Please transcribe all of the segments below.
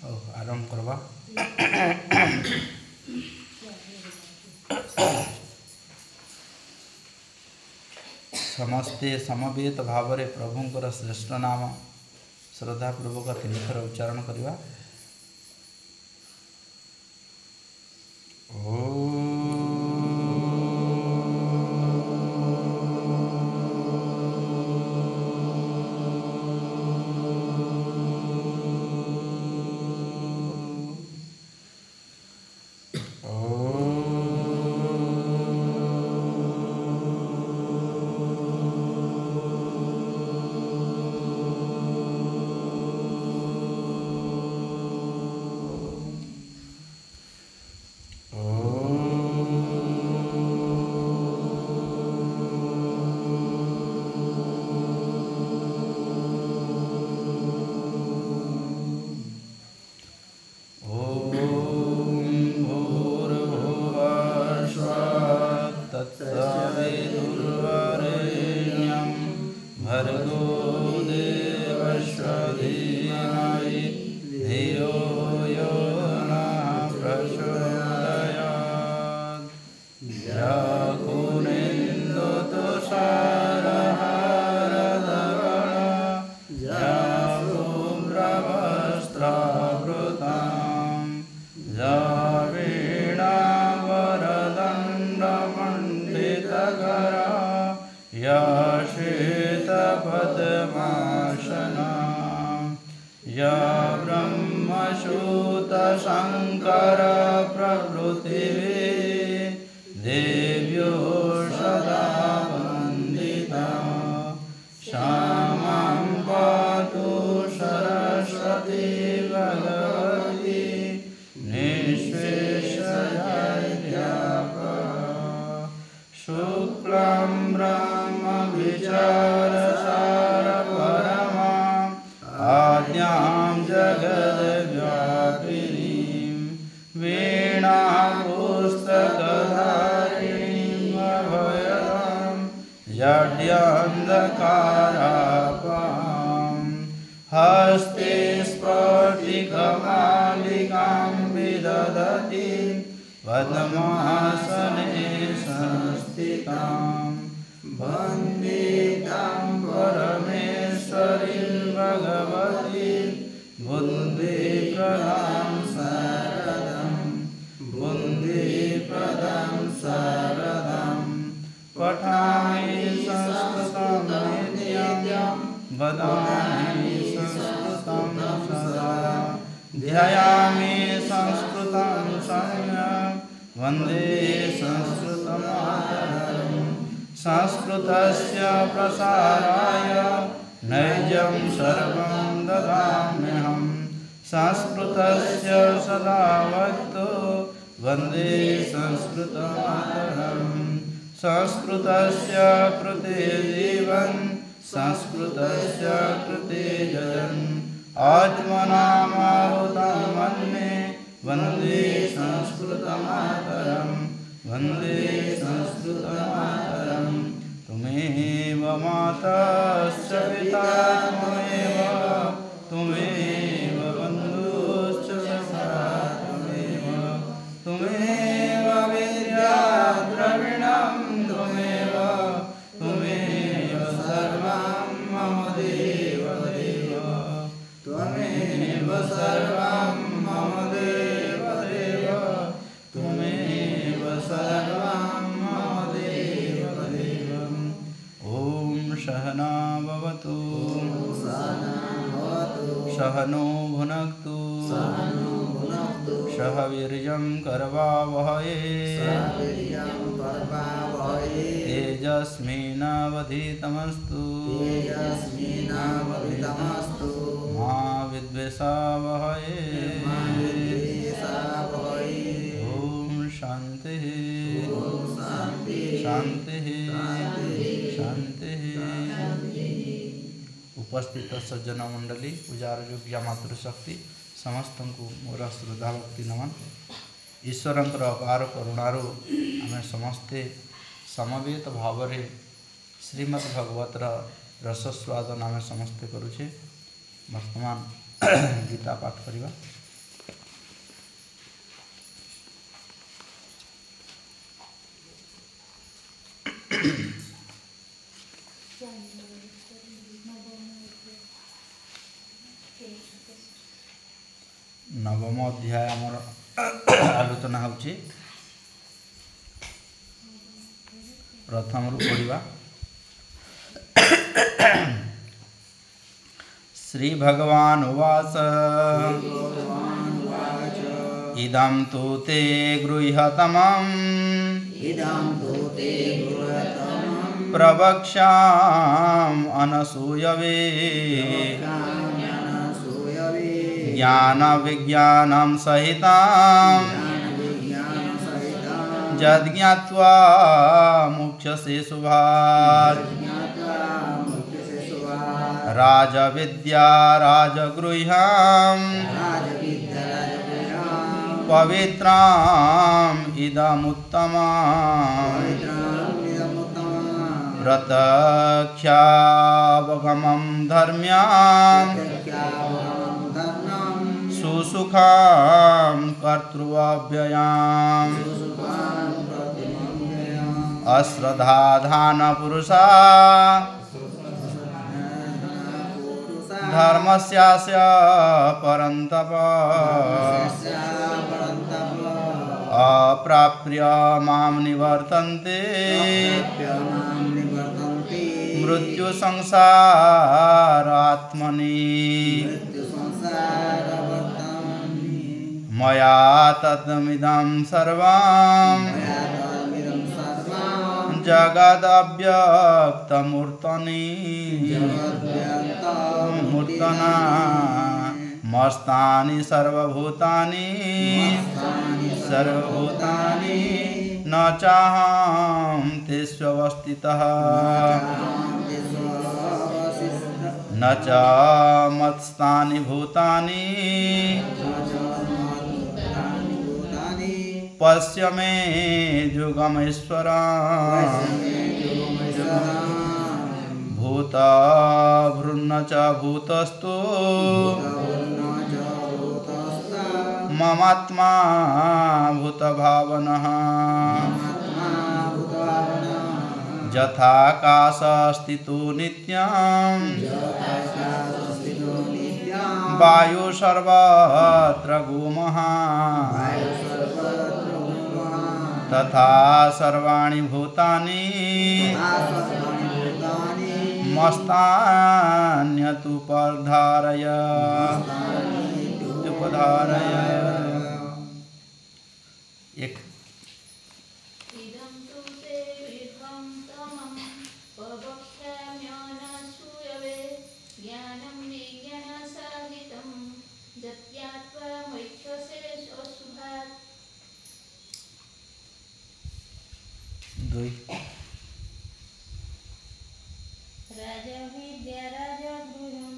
आरंभ करवा। समस्ते समवेत भाव रे प्रभुंकर श्रेष्ठ नाम श्रद्धापूर्वक 3 थर उच्चारण करवा। शंकर प्रकृति देव्यो सदा वंदिता श्यामां पातु सरस्वती भगवती निःशेषजाड्यापा शुक्लां ब्रह्मविचारसारपरमां आद्यां जगद्व्यापिनीं वीणापुस्तकधारिणीं अभयदां जड्यान्धकारापां हस्ते स्फटिकमालिकां विदधतीं पद्मासने संस्थितां वन्दे तां परमेश्वरीं भगवतीं बुद्धिप्रदां शारदां बुद्धिप्रदां शारदां पठामि संस्कृतं नित्यं वदामि संस्कृतं सदा ध्यायामि संस्कृतं सम्यक् वन्दे संस्कृतमातरम् संस्कृतस्य प्रसाराय नैजं सर्वं ददाम्यहं संस्कृतस्य सदा वक्तु वन्दे संस्कृतमातरम् संस्कृतस्य कृते जीवन् संस्कृतस्य कृते जयन् आत्मनामाहुतं मन्ये वन्दे संस्कृतमातरम् वन्दे संस्कृतमातरम् त्वमेव माताश्च पिता त्वमेव बन्धुश्च सखा त्वमेव विद्या द्रविणं त्वमेव सर्वं मम देव त्वमेव सर्वं मम देव त्वमेव सर्वं मम देव ॐ सहना भवतु सहनो भुनक्तु सह वीर्यं करवावहै तेजस्विनावधीतमस्तु मा विद्विषावहै ॐ शांति शांति शांति। उपस्थित सज्जन मंडली पूजार योग्य मातृशक्ति समस्त को मोर श्रद्धा भक्ति नमन। ईश्वरंकर अपार करुणारू आम समस्ते समवेत भाव में श्रीमद्भगवतर रसस्वादन आम समस्ते करुचे। वर्तमान गीता पाठ करवा। नवम अध्याय आमर आलोचना होची प्रथम रु पढ़िबा। श्री भगवान उवाच इदं तु ते गृह्यतमं प्रवक्ष्याम् अनसूयवे ज्ञान विज्ञानं सहितं यज्ञात्वा मुख्यसे शुभात् राजविद्या राजगृह्यं पवित्रम् इदमुत्तमम् प्रत्यक्षावगमं धर्म्यात् सुसुखं कर्तृव्ययाम् अश्रद्धाधानपुरुषा धर्मस्यास्य परन्तप अप्राप्य मां निवर्तन्ते मृत्यु संसारात्मनि मया तद्मिदं सर्वं जगदव्यक्तमूर्तनि मूर्तना मस्तानि सर्वभूतानि न चाहं तेष्वस्थितः न च मत्स्थानि भूतानि पश्य मे जुगमेश्वरम् भूतभृन्न च भूतस्थो ममात्मा भूतभावनः यथाकाशस्थितो नित्यं वायु सर्वत्र गुमः तथा सर्वाणि भूतानि मस्तान्यतुपधारय एक राजविद्या राजगृहं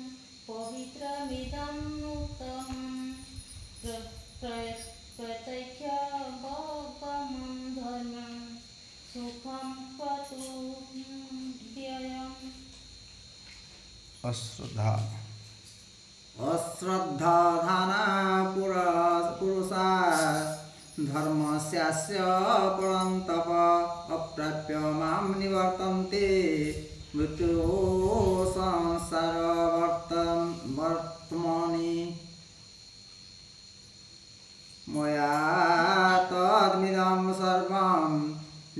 पवित्रमिदम् उत्तमं प्रत्यक्षावगमं धर्मं सुखं कर्तृव्ययम् अश्रद्धाधाना पुरुषा धर्मस्यास्य परन्तप अप्राप्य मां निवर्तन्ते मृत्यु संसारवर्त्मनि मया तद्मिदं सर्वं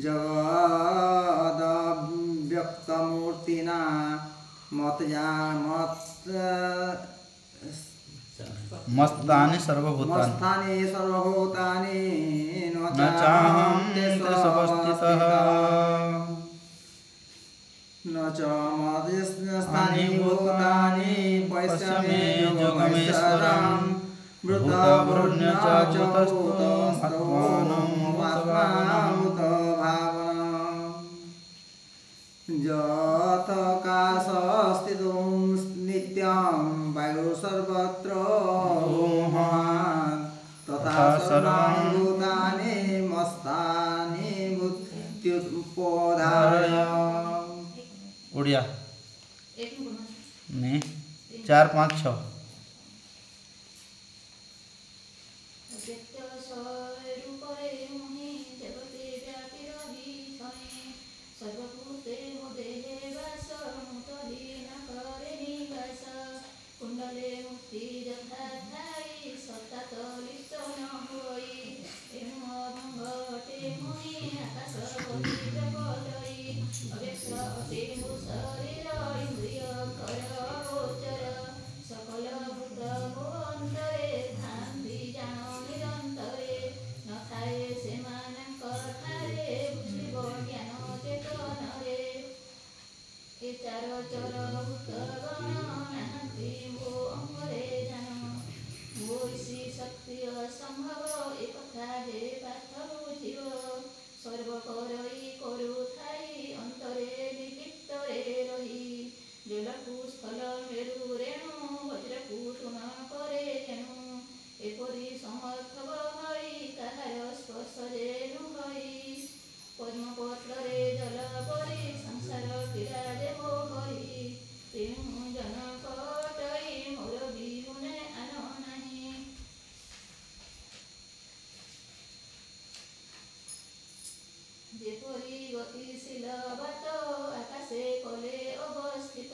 जगदव्यक्तमूर्तिना मस्तानि सर्वभूतानि न चाहं तेष्वस्थितः न च मध्यस्थानि भूतानि पश्य मे जुगमेश्वरम् भूतभृन्न च यथाकाशस्थितो नित्यं वायु सर्वत्र तथा सर्वाणि भूतानि मस्तानि मृत्युपधारय। उड़िया नहीं 4 5 6 सर्वभूते देहे वास मुतहीन करे निवास कुंडल ଜଲେ ମୁକ୍ତି ଯଥା ଥାଇ ସତା ତ ଲିପ୍ତ ନ ହୋଇ ଏଣୁ ଅଭଙ୍ଗ ଅଟେ ମୁନି ଆକାଶ ପରି ଜପଟଇ ଅବ୍ୟକ୍ତ ଅଟେ ମୋ ଶରୀର ଇନ୍ଦ୍ରିୟ କର ଗୋଚର सकल भूत मो अंतरे थांती जान निरंतरे न थाए से ठारे बुझिब ज्ञान चेतन रे ए चार चर भूत गण नाहंती मो अंगरे जान मोसी शक्ति असंभव ए कथा हे पाठ बुझिब सर्व करई करू थाई अंतरे निलिप्त रे रही जलकु स्थल मेरु रेणु वज्रकु तुण करे जेणु एपरि समर्थ हई काहार स्पर्श जेनु हई पद्मपत्र रे जल परि संसार पीड़ा देव हई तेणु जनकटई मोर बिहुने आन नाही जेपरि गतिशील बात आकाशे कले अवस्थित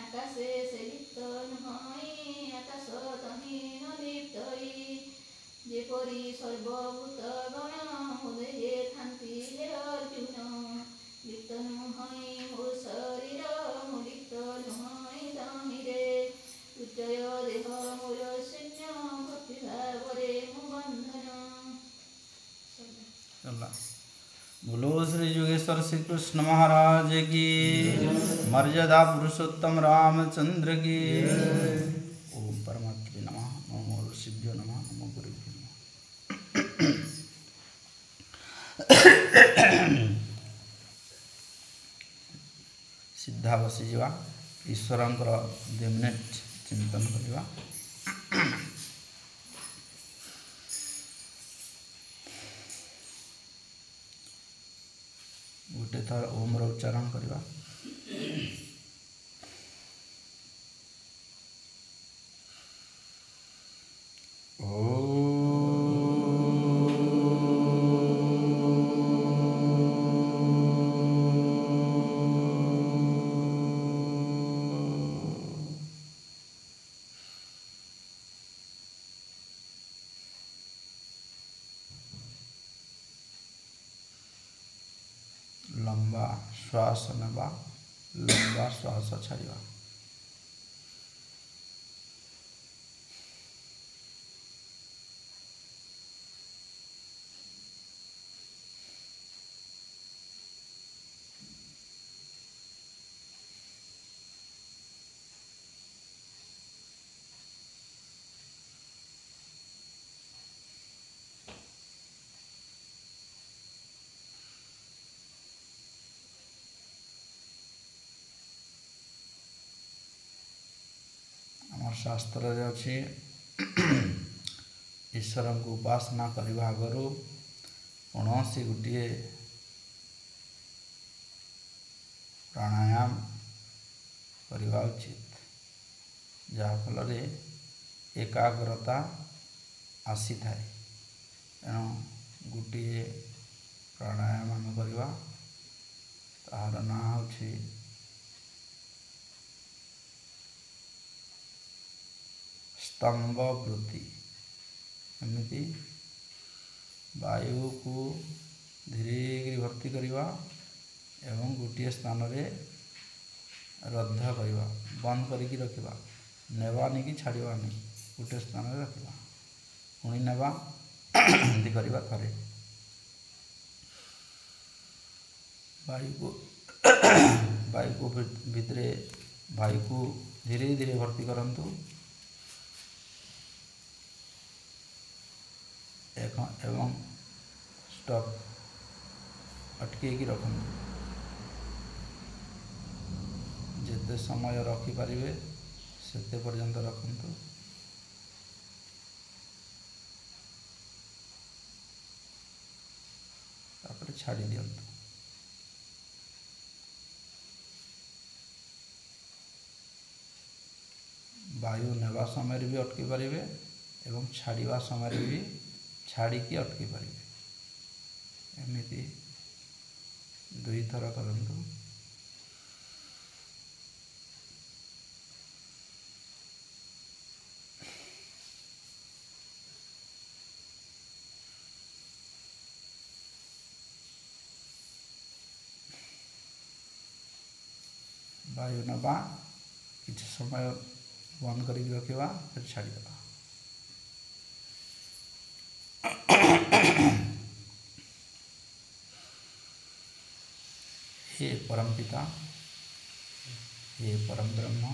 आकाशे से लिप्त नुहई आकाश तहि न लिप्तई जेपरि सर्वभूत गण मुदेहे थांती हे अर्जुन लिप्त नुहई मो शरीर मो लिप्त नुहई तहिरे उच्चय देह मोर शून्य भक्ति भावरे मो बंधन बोलो श्री योगेश्वर श्री कृष्ण महाराज की मर्यादा पुरुषोत्तम रामचंद्र की। ओम परमात्मे नमः। नमो ऋषिभ्यो नमः। नमो गुरुभ्यो नमः। सीधा बसी जा ईश्वरंकर 2 मिनिट चिंतन करवा। गोटे थर ओम रो उच्चारण करवा। लंबा श्वास नवा, लंबा श्वास छाड़वा। शास्त्र अच्छी ईश्वर को उपासना करने आगु कौन सी गोटे प्राणायाम करवा उचित जहाँफल एकाग्रता आसी थाए। तेणु गोटे प्राणायाम आम करवा तार ना हूँ स्तंभ वृत्ति। एमती वायु को धीरे भर्ती करवा एवं गोटे स्थान रे रद्ध करवा, बंद करके रखा, नेबानी कि छाड़वानी, गोटे स्थान रे रखा पुणी नेबा एमती करवा। थरे वायु को भितरे वायु को धीरे धीरे भर्ती करंतु एवं स्टॉप अटके रखु। जिते समय रखिपारे से पर्यंत रखु। तापर छाड़ी दियंतु। वायु नेवा समय भी अटकी पारे एवं छाड़वा समय भी छाड़ी अटकी पारे। एमती 2 थर करंतु। वायु नवा किसी समय बंद कर रखा फिर छाड़ीद। हे परम पिता, हे परम ब्रह्म,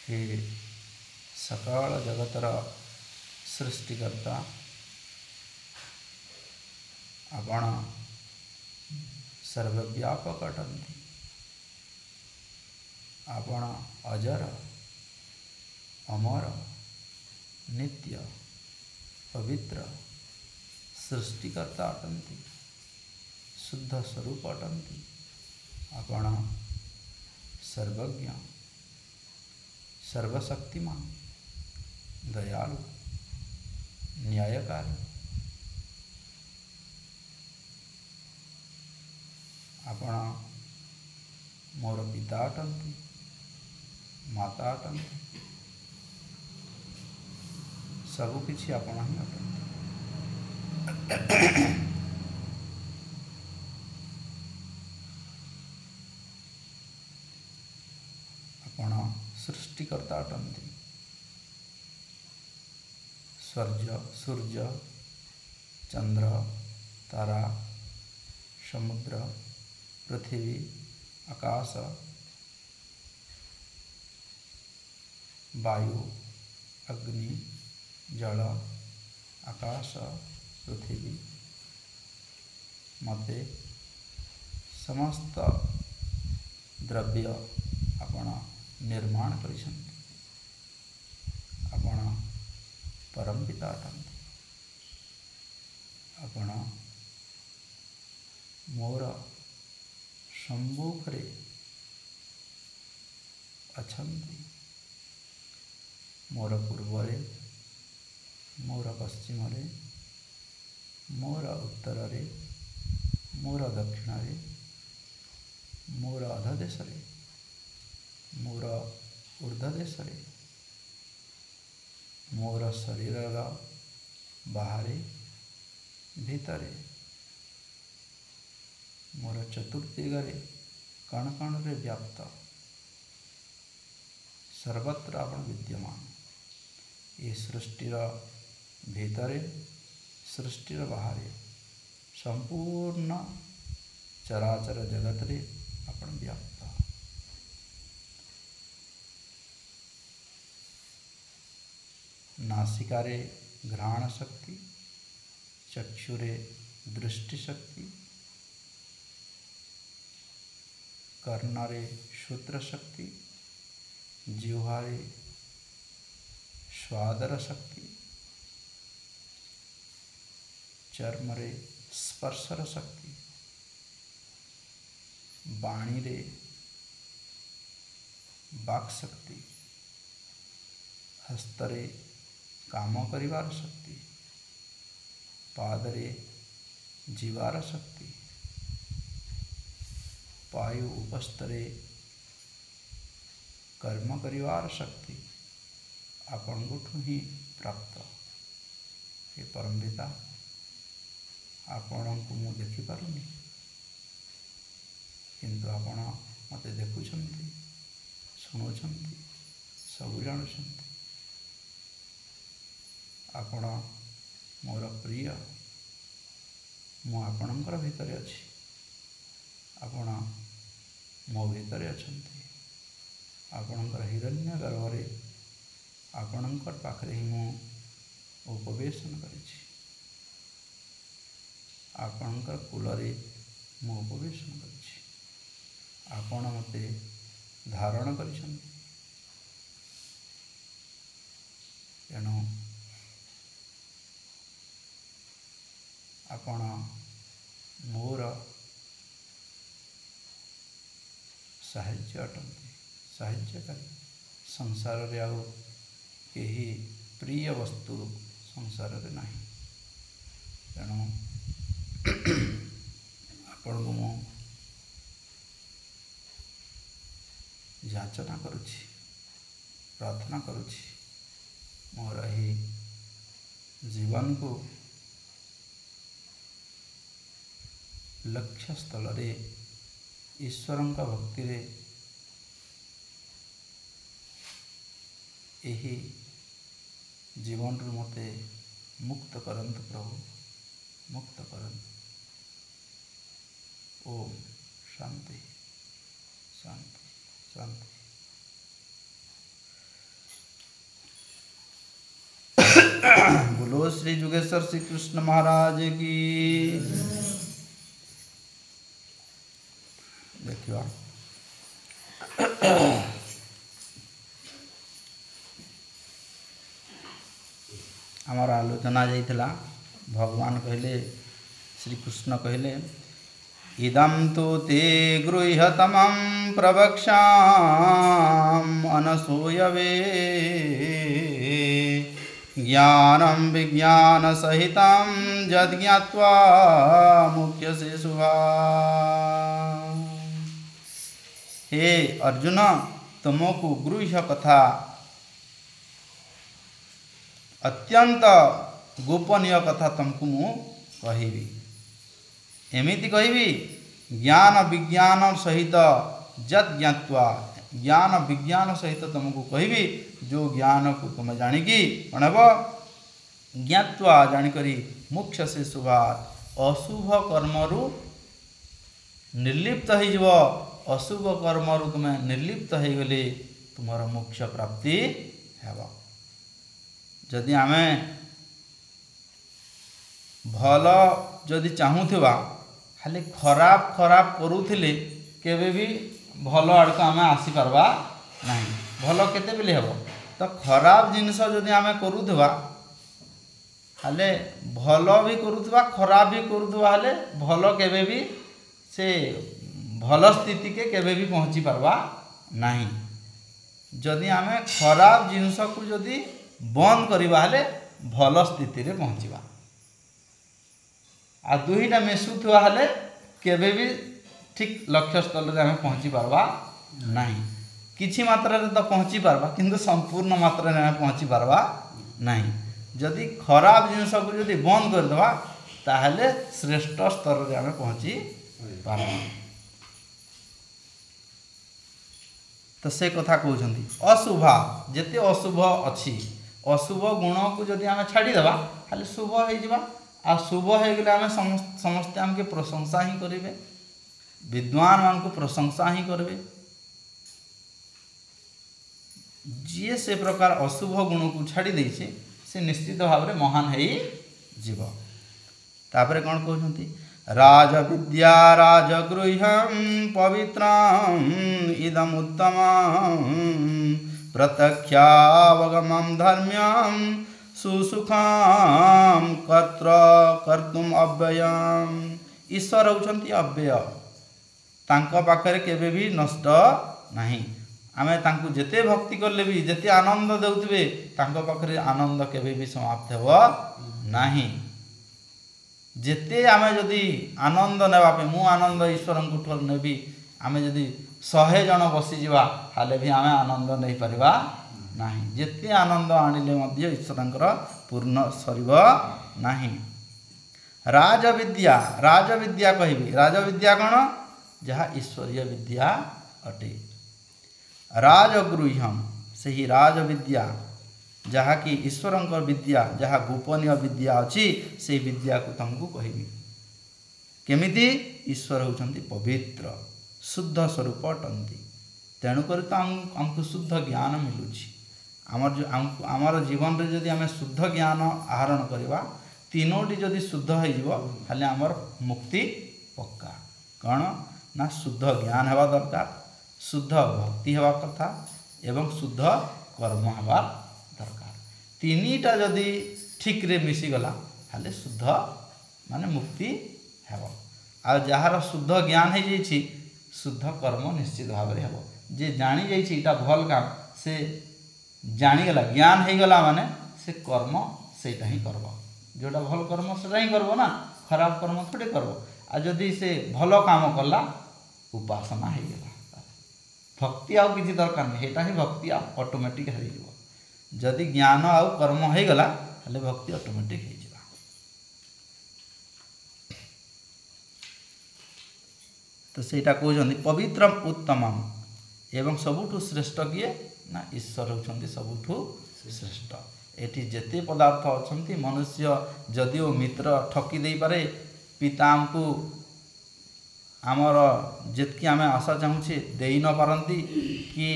हे सकल जगतर सृष्टिकर्ता, आपण सर्वव्यापक अटंती, आपण अजर अमर नित्य पवित्र सृष्टिकर्ता अटंती, शुद्ध स्वरूप अटंती, आपण सर्वज्ञ सर्वशक्तिमान दयालु न्यायकारी, आपण मोर पिता अटंती, माता अटंती, सबकिछि आपण ही अटंती। आपण सृष्टिकर्ता अटंती, सूर्य चंद्र तारा समुद्र पृथ्वी आकाश वायु अग्नि जल आकाश पृथ्वी मते समस्त द्रव्य आपण निर्माण करिसंती, आपण परम पिता अटंती, आपण मोर सम्मुखरे अछंती, मोर पूर्वरे मोर पश्चिमरे मोर उत्तरे मोर दक्षिणरे मोर अधदेशरे मोर ऊर्ध्वदेशरे मोर शरीरर बाहरे भीतरे मोर चतुर्दिगरे कण कणरे व्याप्त सर्वत्र आपण विद्यमान। ये सृष्टिर भीतरे सृष्टिर बाहरे संपूर्ण चराचर जगतरे आपण व्याप्त। नासिकारे घ्राण शक्ति, चक्षुरे दृष्टि शक्ति, कर्णरे श्रोत्र शक्ति, जिह्वारे स्वादर शक्ति, चर्मरे स्पर्शर शक्ति, बाणीरे वाक् शक्ति, हस्तरे काम करिवार शक्ति, पादरे जीवार शक्ति, पायु उपस्तरे कर्म करिवार शक्ति आपणठू ही प्राप्त। हे परम पिता, आपण को मु देखि पारुनी, किंतु आपण मते देखुछंती, सुनुछंती, सब जानुछंती। आपण मोर प्रिय, मु आपणकर भितरे अछि, आपण मो भितरे अछंती। आपणकर हिरण्य गर्भरे आपणकर पाखरे ही मु उपवेशन करिछि, आपणकर कुलरे मु उपवेशन करिछि, आपण मते धारण करिछंती। तेणु आपण मोर साहाय्य अटंती, साहाय्यकारी। संसार रे आउ केही प्रिय वस्तु संसार रे नाही। तेणु आपण को मु याचना करुछि, प्रार्थना करुछि, मोर ही जीवन को लक्ष्य स्थल रे ईश्वरଙ୍କ ଭକ୍ତିରେ ଏହି ଜୀବନରୁ ମୋତେ ମୁକ୍ତ କରନ୍ତୁ ପ୍ରଭୁ, ମୁକ୍ତ କରନ୍ତୁ। ओम शांति शांति शांति। बोलो श्री जुगेश्वर श्री कृष्ण महाराज की। देखिए आमर आलोचना जाइथिला। भगवान कहले, श्री कृष्ण कहले, इदं तु ते गृह्यतमं प्रवक्ष्याम् अनसूयवे, ज्ञानं विज्ञानसहितं यद्ज्ञात्वा मुह्यसे शुभात्। हे अर्जुन, तुमको गृह्य कथा अत्यंत गोपनीय कथा तुमको मु कहिबी। एमिति कहिबी, ज्ञान विज्ञान सहित जत ज्ञात्वा, ज्ञान विज्ञान सहित तुमको कहिबी जो ज्ञान को तुम जानिकी कौन हे ज्ञात्वा जानिकरी मुख्य से शुभात्, अशुभ कर्मरु निर्लिप्त हो। अशुभ कर्मरु तुम निर्लिप्त हो गले तुमर मोक्ष प्राप्ति हेब। जदि आमे भल जदि चाहूथिबा खाली खराब खराब करूथिले केबे भी भल आड़क आमे आसी पारबा नहीं। भल केते बेले हेब तो खराब जिनिस जदि आमे करूथिबा हाले भल भी करूथिबा खराब भी करूथिबा हाले भल केबे भी से भल स्थिति के केबे भी पहुँची पारबा नहीं। जदि आमे खराब जिनिस को जदि बंद करवा हाले भल स्थिति रे पहुँचीबा। आ दुईटा मिशुवा हेले केबे भी ठीक लक्ष्य स्थल रे हमें पहुँची पारबा नहीं। किछि मात्रा रे तो पहुँची पारबा किंतु संपूर्ण मात्रा रे हमें पहुँची पारबा नहीं। जदि खराब जिनिस को जदि बंद कर देबा ताहले श्रेष्ठ स्तर रे हमें पहुँची पारबा। तो से कथा कहउछंती अशुभा जेते अशुभ अछि अशुभ गुण को जदि हमें छाड़ी देबा खाली शुभ हो जिबा। आ शुभ हो गले आम समस्ते आमके प्रशंसा ही करेंगे, विद्वान मान को प्रशंसा ही करेंगे। जी से प्रकार अशुभ गुण को छाड़ी देछे से निश्चित भाव में महान है जीव। तापरे कौन कहते राज विद्या राजगृह्यं पवित्रं इदम उत्तमं प्रत्यक्षावगमं धर्म्यं सुसुखाम कर्तुम अव्ययम। ईश्वर होउछंती अव्यय, तांको पाखरे केबे भी नष्ट नहीं। आमे तांको जेते भक्ति करले भी जेते आनंद देउतबे तांको पाखरे आनंद केबे भी समाप्त हेबो नहीं। जेते आमे जदि आनंद नेबा पे मु आनंद ईश्वर को ठोर नेबी आमे जदि 100 जन बसी जीवा हाले भी आमे आनंद नहीं परिबा नहीं। जेते आनंद आनिले मध्य ईश्वरंकर पूर्ण सरीब नहीं। राजविद्या राजविद्या कहबी राजविद्या कौन जहाँ ईश्वरीय विद्या अटे। राजगृह्यम से ही राजविद्या जहाँ कि ईश्वरंकर विद्या जहाँ गोपनीय विद्या अच्छी से विद्या को तुमको कहबी। केमिति ईश्वर होउछंती पवित्र शुद्ध स्वरूप अटंती। तेणुक तो आमको शुद्ध ज्ञान मिलुछि। आमर जीवन रे जदि आम शुद्ध ज्ञान आहरण करवा तीनोटी जदि शुद्ध होले आमर मुक्ति पक्का। कौन ना शुद्ध ज्ञान हेबा दरकार, शुद्ध भक्ति हेबा कथा एवं शुद्ध कर्म हेबा दरकार। तीनीटा जदि ठीक रे मिसीगला हाले शुद्ध माने मुक्ति हेबो। आ जहार शुद्ध ज्ञान हो जाइछि शुद्ध कर्म निश्चित भाव में हेबो। जे जानी जाइछि इटा भल काम से जानीगला ज्ञान हो गला माने से कर्म सेटा ही करबो। जोटा भल कर्म सेटा ही करबो ना, खराब कर्म थोड़े करबो। आ जदि से भल काम कला उपासना हो गला भक्ति आउ किसी दरकार नहीं, हेटा ही भक्ति ऑटोमेटिक हो जिवो। जदि ज्ञान आउ कर्म हो गला हाले भक्ति ऑटोमेटिक हो जिवो। तो ସେଇଟା କହୁଛନ୍ତି ପବିତ୍ରମ ଉତ୍ତମମ ଏବଂ ସବୁଠୁ ଶ୍ରେଷ୍ଠ କିଏ ନା ଈଶ୍ୱର ହେଉଛନ୍ତି ସବୁଠୁ ଶ୍ରେଷ୍ଠ। ଏଠି ଯେତେ ପଦାର୍ଥ ଅଛନ୍ତି ମନୁଷ୍ୟ ଯଦିଓ ମିତ୍ର ଠକି ଦେଇପାରେ, ପିତା ଆମକୁ ଆମର ଯେତିକି ଆମେ ଆଶା ଚାହୁଁଛେ ଦେଇ ନ ପାରନ୍ତି, କି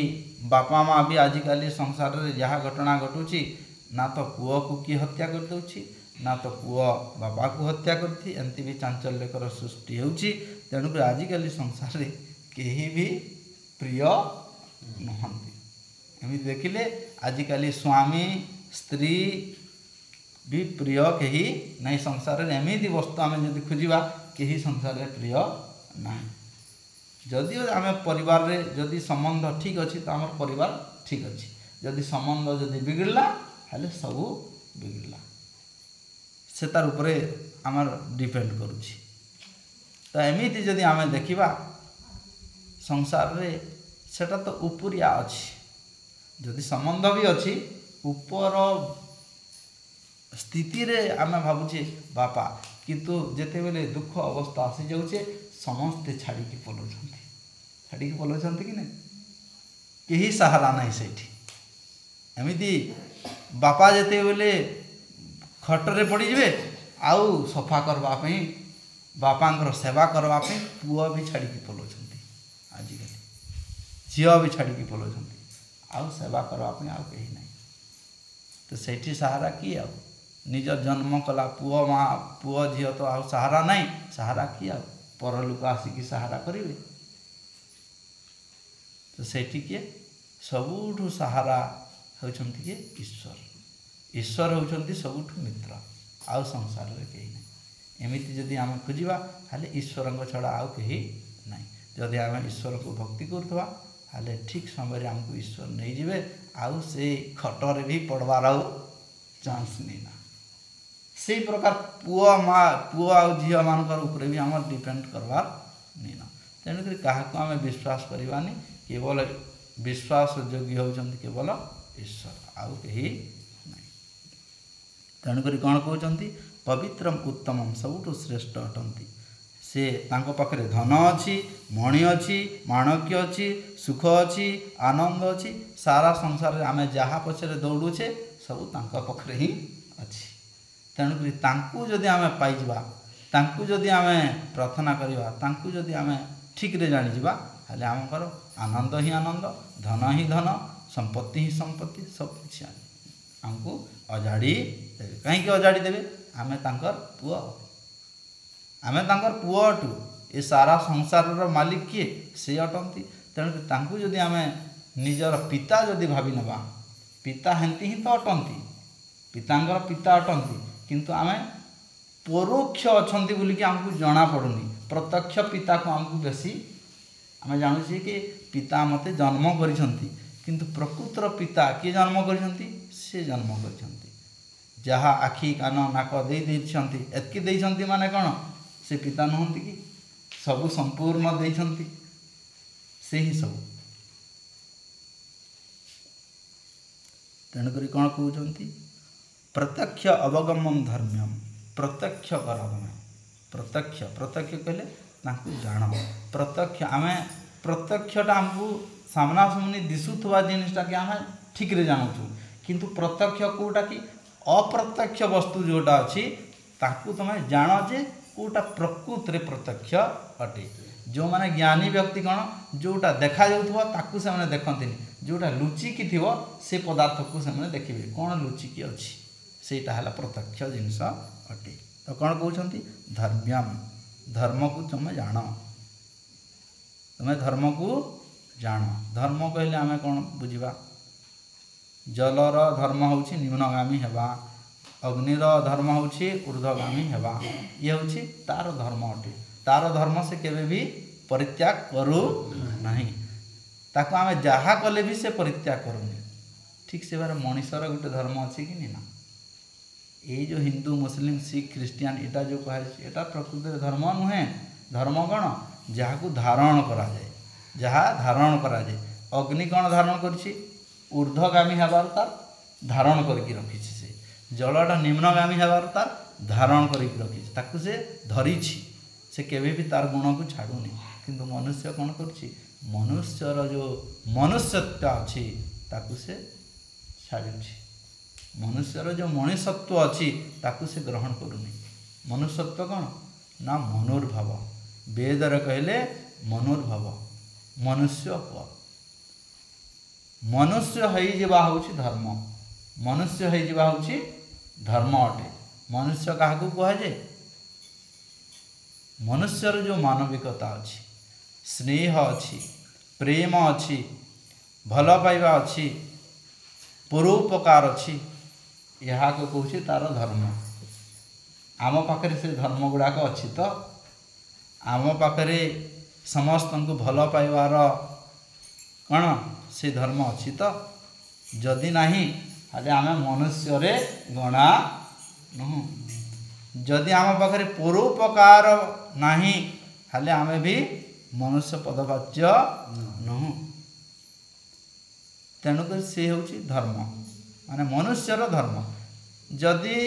ବାପା ମା ବି ଆଜିକାଲି ସଂସାରରେ ଯାହା ଘଟଣା ଘଟୁଛି ନା ତ ପୁଅକୁ କିଏ ହତ୍ୟା କରିଦେଉଛି, ନା ତ ପୁଅ ବାପାକୁ ହତ୍ୟା କରିଛି, ଏମିତି ବି ଚାଞ୍ଚଲ୍ୟକର ସୃଷ୍ଟି ହେଉଛି। ତେଣୁକରି ଆଜିକାଲି ସଂସାରରେ କେହି ବି ପ୍ରିୟ ନୁହନ୍ତି। ଏମିତି ଦେଖିଲେ ଆଜିକାଲି ସ୍ୱାମୀ ସ୍ତ୍ରୀ ବି ପ୍ରିୟ କେହି ନାହିଁ ସଂସାରରେ। ଏମିତି ବସ୍ତୁ ଆମେ ଯଦି ଖୋଜିବା କେହି ସଂସାରରେ ପ୍ରିୟ ନାହିଁ। ଯଦିଓ ଆମେ ପରିବାରରେ ଯଦି ସମ୍ବନ୍ଧ ଠିକ୍ ଅଛି ତ ଆମର ପରିବାର ଠିକ୍ ଅଛି, ଯଦି ସମ୍ବନ୍ଧ ଯଦି ବିଗିଡ଼ିଲା ହେଲେ ସବୁ ବିଗିଡ଼ିଲା। ସେ ତାର ଉପରେ ଆମର ଡିପେଣ୍ଡ କରୁଛି। ତ ଏମିତି ଯଦି ଆମେ ଦେଖିବା ସଂସାରରେ ସେଟା ତ ଉପରିଆ ଅଛି, ଯଦି ସମ୍ବନ୍ଧ ବି ଅଛି ଉପର ସ୍ଥିତିରେ ଆମେ ଭାବୁଛେ ବାପା, କିନ୍ତୁ ଯେତେବେଳେ ଦୁଃଖ ଅବସ୍ଥା ଆସିଯାଉଛେ ସମସ୍ତେ ଛାଡ଼ିକି ପଳାଉଛନ୍ତି କି ନାହିଁ, କେହି ସାହାରା ନାହିଁ ସେଇଠି। ଏମିତି ବାପା ଯେତେବେଳେ ଖଟରେ ପଡ଼ିଯିବେ ଆଉ ସଫା କରିବା ପାଇଁ, ବାପାଙ୍କର ସେବା କରିବା ପାଇଁ ପୁଅ ବି ଛାଡ଼ିକି ପଳାଉଛନ୍ତି, ଆଜିକାଲି ଝିଅ ବି ଛାଡ଼ିକି ପଳାଉଛନ୍ତି, ଆଉ ସେବା କରିବା ପାଇଁ ଆଉ କେହି ନାହିଁ। ତ ସେଇଠି ସାହାରା କିଏ? ଆଉ ନିଜ ଜନ୍ମ କଲା ପୁଅ ଝିଅ ତ ଆଉ ସାହାରା ନାହିଁ, ସାହାରା କିଏ? ଆଉ ପର ଲୋକ ଆସିକି ସାହାରା କରିବେ? ତ ସେଇଠି କିଏ? ସବୁଠୁ ସାହାରା ହେଉଛନ୍ତି କିଏ? ଈଶ୍ୱର। ଈଶ୍ୱର ହେଉଛନ୍ତି ସବୁଠୁ ମିତ୍ର, ଆଉ ସଂସାରରେ କେହି ନାହିଁ। ଏମିତି ଯଦି ଆମେ ଖୋଜିବା ହେଲେ ଈଶ୍ୱରଙ୍କ ଛଡ଼ା ଆଉ କେହି ନାହିଁ। ଯଦି ଆମେ ଈଶ୍ୱରକୁ ଭକ୍ତି କରୁଥିବା ହେଲେ ଠିକ୍ ସମୟରେ ଆମକୁ ଈଶ୍ୱର ନେଇଯିବେ, ଆଉ ସେଇ ଖଟରେ ବି ପଡ଼ବାର ଆଉ ଚାନ୍ସ ନେଇ ନା। ସେଇ ପ୍ରକାର ପୁଅ ଆଉ ଝିଅମାନଙ୍କର ଉପରେ ବି ଆମର ଡିପେଣ୍ଡ କରବାର ନେଇ ନା। ତେଣୁକରି କାହାକୁ ଆମେ ବିଶ୍ୱାସ କରିବାନି, କେବଳ ବିଶ୍ୱାସ ଯୋଗ୍ୟ ହେଉଛନ୍ତି କେବଳ ଈଶ୍ୱର, ଆଉ କେହି ନାହିଁ। ତେଣୁକରି କ'ଣ କହୁଛନ୍ତି? ପବିତ୍ରମ ଉତ୍ତମମ, ସବୁଠୁ ଶ୍ରେଷ୍ଠ ଅଟନ୍ତି। ସେ ତାଙ୍କ ପାଖରେ ଧନ ଅଛି, ମଣି ଅଛି, ମାଣକ୍ୟ ଅଛି, ସୁଖ ଅଛି, ଆନନ୍ଦ ଅଛି। ସାରା ସଂସାରରେ ଆମେ ଯାହା ପଛରେ ଦୌଡ଼ୁଛେ ସବୁ ତାଙ୍କ ପାଖରେ ହିଁ ଅଛି। ତେଣୁକରି ତାଙ୍କୁ ଯଦି ଆମେ ପାଇଯିବା, ତାଙ୍କୁ ଯଦି ଆମେ ପ୍ରାର୍ଥନା କରିବା, ତାଙ୍କୁ ଯଦି ଆମେ ଠିକ୍ରେ ଜାଣିଯିବା ହେଲେ ଆମଙ୍କର ଆନନ୍ଦ ହିଁ ଆନନ୍ଦ, ଧନ ହିଁ ଧନ, ସମ୍ପତ୍ତି ହିଁ ସମ୍ପତ୍ତି, ସବୁକିଛି ଆମକୁ ଅଜାଡ଼ି ଦେବେ। କାହିଁକି ଅଜାଡ଼ି ଦେବେ? ଆମେ ତାଙ୍କର ପୁଅ, ଆମେ ତାଙ୍କର ପୁଅ ଅଟୁ। ଏ ସାରା ସଂସାରର ମାଲିକ କିଏ? ସେ ଅଟନ୍ତି। ତେଣୁକରି ତାଙ୍କୁ ଯଦି ଆମେ ନିଜର ପିତା ଯଦି ଭାବି ନେବା, ପିତା ହେନ୍ତି ହିଁ ତ ଅଟନ୍ତି, ପିତାଙ୍କର ପିତା ଅଟନ୍ତି, କିନ୍ତୁ ଆମେ ପରୋକ୍ଷ ଅଛନ୍ତି ବୋଲିକି ଆମକୁ ଜଣାପଡ଼ୁନି। ପ୍ରତ୍ୟକ୍ଷ ପିତାକୁ ଆମକୁ ବେଶୀ ଆମେ ଜାଣୁଛେ କି ପିତା ମୋତେ ଜନ୍ମ କରିଛନ୍ତି, କିନ୍ତୁ ପ୍ରକୃତର ପିତା କିଏ ଜନ୍ମ କରିଛନ୍ତି? ସେ ଜନ୍ମ କରିଛନ୍ତି। ଯାହା ଆଖି କାନ ନାକ ଦେଇଛନ୍ତି, ଏତିକି ଦେଇଛନ୍ତି ମାନେ କ'ଣ ସେ ପିତା ନୁହନ୍ତି କି? ସବୁ ସମ୍ପୂର୍ଣ୍ଣ ଦେଇଛନ୍ତି, ସେ ହିଁ ସବୁ। ତେଣୁକରି କ'ଣ କହୁଛନ୍ତି? ପ୍ରତ୍ୟକ୍ଷ ଅବଗମନ ଧର୍ମ୍ୟମ, ପ୍ରତ୍ୟକ୍ଷ କର ତମେ। ପ୍ରତ୍ୟକ୍ଷ କହିଲେ ତାଙ୍କୁ ଜାଣ। ପ୍ରତ୍ୟକ୍ଷ, ଆମେ ପ୍ରତ୍ୟକ୍ଷଟା ଆମକୁ ସାମ୍ନାସାମ୍ନି ଦିଶୁଥିବା ଜିନିଷଟାକେ ଆମେ ଠିକ୍ରେ ଜାଣୁଛୁ, କିନ୍ତୁ ପ୍ରତ୍ୟକ୍ଷ କେଉଁଟା କି ଅପ୍ରତ୍ୟକ୍ଷ ବସ୍ତୁ ଯେଉଁଟା ଅଛି ତାକୁ ତୁମେ ଜାଣ ଯେ କେଉଁଟା ପ୍ରକୃତରେ ପ୍ରତ୍ୟକ୍ଷ ଅଟେ। ଯେଉଁମାନେ ଜ୍ଞାନୀ ବ୍ୟକ୍ତି କ'ଣ, ଯେଉଁଟା ଦେଖାଯାଉଥିବ ତାକୁ ସେମାନେ ଦେଖନ୍ତିନି, ଯେଉଁଟା ଲୁଚିକି ଥିବ ସେ ପଦାର୍ଥକୁ ସେମାନେ ଦେଖିବେ କ'ଣ ଲୁଚିକି ଅଛି, ସେଇଟା ହେଲା ପ୍ରତ୍ୟକ୍ଷ ଜିନିଷ ଅଟେ। ତ କ'ଣ କହୁଛନ୍ତି? ଧର୍ମ୍ୟମ, ଧର୍ମକୁ ତୁମେ ଜାଣ, ତୁମେ ଧର୍ମକୁ ଜାଣ। ଧର୍ମ କହିଲେ ଆମେ କ'ଣ ବୁଝିବା? ଜଳର ଧର୍ମ ହେଉଛି ନିମ୍ନଗାମୀ ହେବା, ଅଗ୍ନିର ଧର୍ମ ହେଉଛି ଊର୍ଦ୍ଧ୍ୱଗାମୀ ହେବା। ଇଏ ହେଉଛି ତାର ଧର୍ମ ଅଟେ। ତାର ଧର୍ମ ସେ କେବେ ବି ପରିତ୍ୟାଗ କରୁ ନାହିଁ। ତାକୁ ଆମେ ଯାହା କଲେ ବି ସେ ପରିତ୍ୟାଗ କରୁନି। ଠିକ୍ ସେବାରେ ମଣିଷର ଗୋଟେ ଧର୍ମ ଅଛି କି ନା? ଏଇ ଯେଉଁ ହିନ୍ଦୁ ମୁସଲିମ ଶିଖ ଖ୍ରୀଷ୍ଟିଆନ ଏଇଟା ଯେଉଁ କୁହାଯାଇଛି ଏଇଟା ପ୍ରକୃତରେ ଧର୍ମ ନୁହେଁ। ଧର୍ମ କ'ଣ? ଯାହାକୁ ଧାରଣ କରାଯାଏ, ଯାହା ଧାରଣ କରାଯାଏ। ଅଗ୍ନି କ'ଣ ଧାରଣ କରିଛି? ଊର୍ଦ୍ଧ୍ୱଗାମୀ ହେବାର ତାର ଧାରଣ କରିକି ରଖିଛି। ସେ ଜଳଟା ନିମ୍ନଗାମୀ ହେବାର ତାର ଧାରଣ କରିକି ରଖିଛି, ତାକୁ ସେ ଧରିଛି, ସେ କେବେ ବି ତାର ଗୁଣକୁ ଛାଡ଼ୁନି। किंतु मनुष्य कौन करुच्ची मनुष्यर जो मनुष्यत्व अच्छी ताकू से छाड़ुची मनुष्यर जो मनुष्यत्व अच्छी ताकू से ग्रहण करूनी मनुष्यत्व कौन ना मनोर्भाव वेदर कहले मनोर्भाव मनुष्य हुआ मनुष्य होउछि धर्म मनुष्य होउछि धर्म अटे मनुष्य क्या कहुए मनुष्यर जो मानविकता अच्छी स्नेह अच्छी प्रेम अच्छी भल पाइबा अच्छी परोपकार अच्छी यह कहूँ तार धर्म आम पाखे से धर्म गुड़ाक अच्छी तो आम पाखे समस्त को भल पाइबार कौन से धर्म अच्छी तो जदि नहीं हाले आम मनुष्य रे गणा नुह जदि आम पाखे परोपकार नहीं हाले आम भी मनुष्य पदवाच्य नुह तेणुक से हूँ धर्म माने मनुष्यर धर्म जदि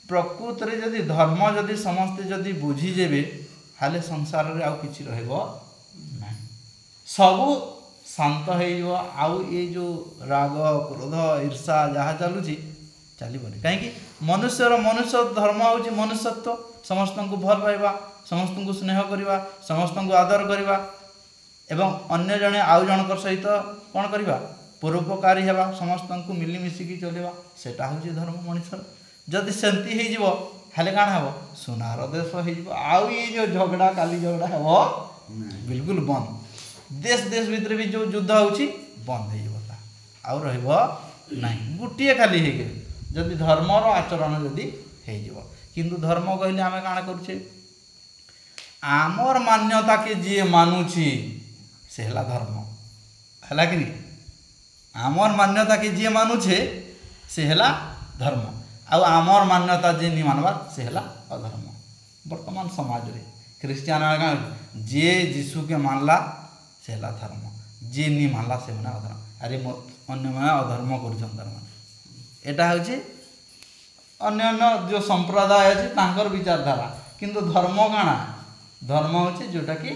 प्रकृत रे जदि धर्म जदि समस्ते जदि बुझीजे हाले संसार रे आउ किछि रहबो नहीं सबू शांत हो आउ ये जो राग क्रोध ईर्षा जहाँ चलुची चलबनी कहीं मनुष्यर मनुष्य धर्म हूँ मनुष्यत्व समस्त को भल पाइबा समस्त को स्नेह करवा समस्त को आदर करवा एवं अन्य जने आउ जनकर सहित कौन करवा परोपकारी हेबा समस्त को मिलिमिशिकी चलवा सेटा हूँ धर्म मनुष्यर जदि सेमती हो हाले काण हे सुनार देश हो आउ ये जो झगड़ा काली झगड़ा हे बिल्कुल बंद देश देश भितर भी जो युद्ध होची बंद हो नहीं गोटे खाली हो जदि धर्मर आचरण जदि हो किंतु धर्म कहले आम काण करुचे आमर मान्यता के जी मानुची से हला धर्म है कि आमर मान्यता के जी मानुछे से हला धर्म आमर मान्यता जे नहीं मानवार से हला अधर्म वर्तमान समाज रे ख्रिस्टियान जे जीशु के मानला से हला धर्म जे नहीं मानला से मैंने अधर्म अरे अन्य मैंने अधर्म कर एटा हूँ अन्य जो संप्रदाय अच्छे विचारधारा किंतु धर्म काणा धर्म हूँ जोटा कि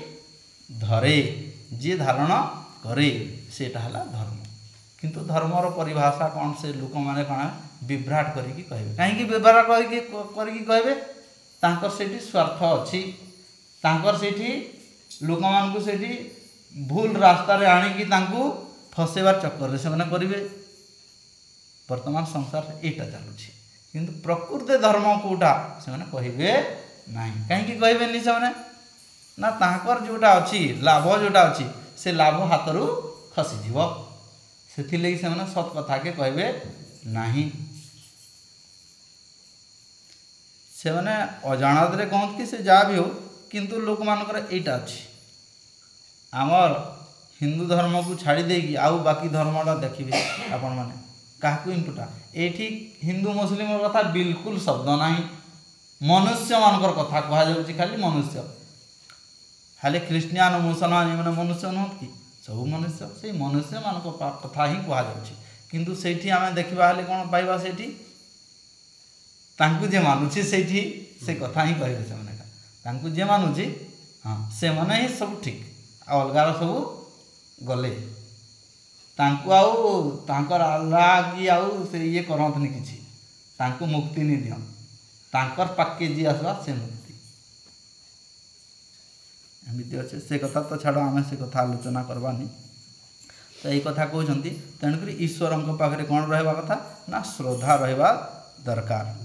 धरे जी धारण करे सेटा हला धर्म किंतु धर्मर परिभाषा कौन से लोक मैंने कौन विभ्राट करिकी कहबे कहीं विभ्राट करिकी कहबे तांकर सेठी स्वार्थ अच्छी तांकर सेठी लोक मानकु सेठी भूल रास्ता रे आनिकी तांकु फसेबार चक्कर रे से करिवे वर्तमान संसार एटा चलुछि किंतु प्रकृति धर्म कोटा से माने कहिबे नाही कहीं कहबे नि से ना तांकर जोटा अच्छी लाभ जोटा अच्छी से लाभ हाथरू खसीज से लगी से सत कथा के कहबे नाही से माने अजाणत रे कहत कि से जा भी हो किंतु लोक मानकर एटा अच्छी आमर हिंदू धर्म को छाड़ी देगी आउ बाकी धर्मटा देखिए आपण माने काकू इम्पुटा एठी हिंदू मुस्लिम कथा बिल्कुल शब्द नाही मनुष्य मानकर कथा कहा जाउची खाली मनुष्य खाली ख्रिस्टियान मुसलमान माने मनुष्य नुह कि सब मनुष्य से मनुष्य मान कथा ही कहा जाउची किंतु सेठी आमे देखिबा हाले कोन पाइबा सेठी तांकु जे मानुची सेठी से कथा ही कहबे से माने तांकु जे मानुची हां से माने ही सब ठीक आ अलगार सब गले तांकु आउ तांकर अल्लाह की आउ से ये करंतनी किछि तांकु मुक्ति नहीं दियो तांकर पाके जी आसवा से मुक्ति एमिति अच्छे से कथा तो छाड़ आम से कथा आलोचना करवानी तो यही कथा कहते तेणुक ईश्वर पाखे कौन रहा कथा ना श्रद्धा रहा दरकार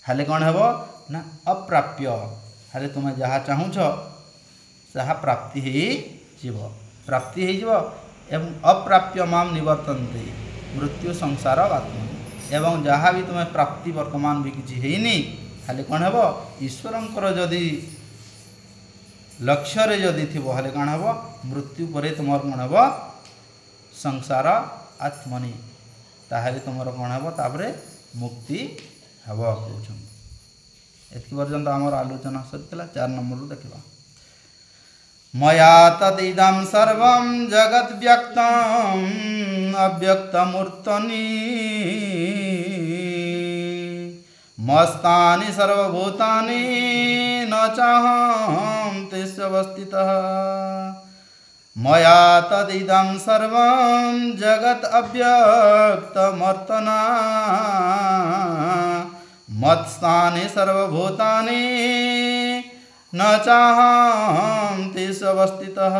हाले कौन हे ना अप्राप्य हाले तुम जहाँ चाहूच से प्राप्ति हो प्राप्ति हो एवं अप्राप्य माम निवर्तन्ते मृत्यु संसार आत्मा एवं जहाँ भी तुम्हें प्राप्ति वर्तमान भी किसी है खाली कौन हे ईश्वर जदि लक्ष्य रे जदि थी हाले कौन हे मृत्यु पर तुम कौन हे संसार आत्मनि ताहले तुमर कौन हे तापरे मुक्ति हेब कहते एति पर्यंत आमर आलोचना सरीला 4 नंबर देखा मया तदिदं सर्वं जगत् व्यक्तम् अव्यक्तमूर्तनि मस्तानि सर्वभूतानि न चाहं तेष्वस्थितः मया तदिदं सर्वं जगत् अव्यक्तमर्तना मत्स्थानि सर्वभूतानि न चाहं तेष्वस्थितः।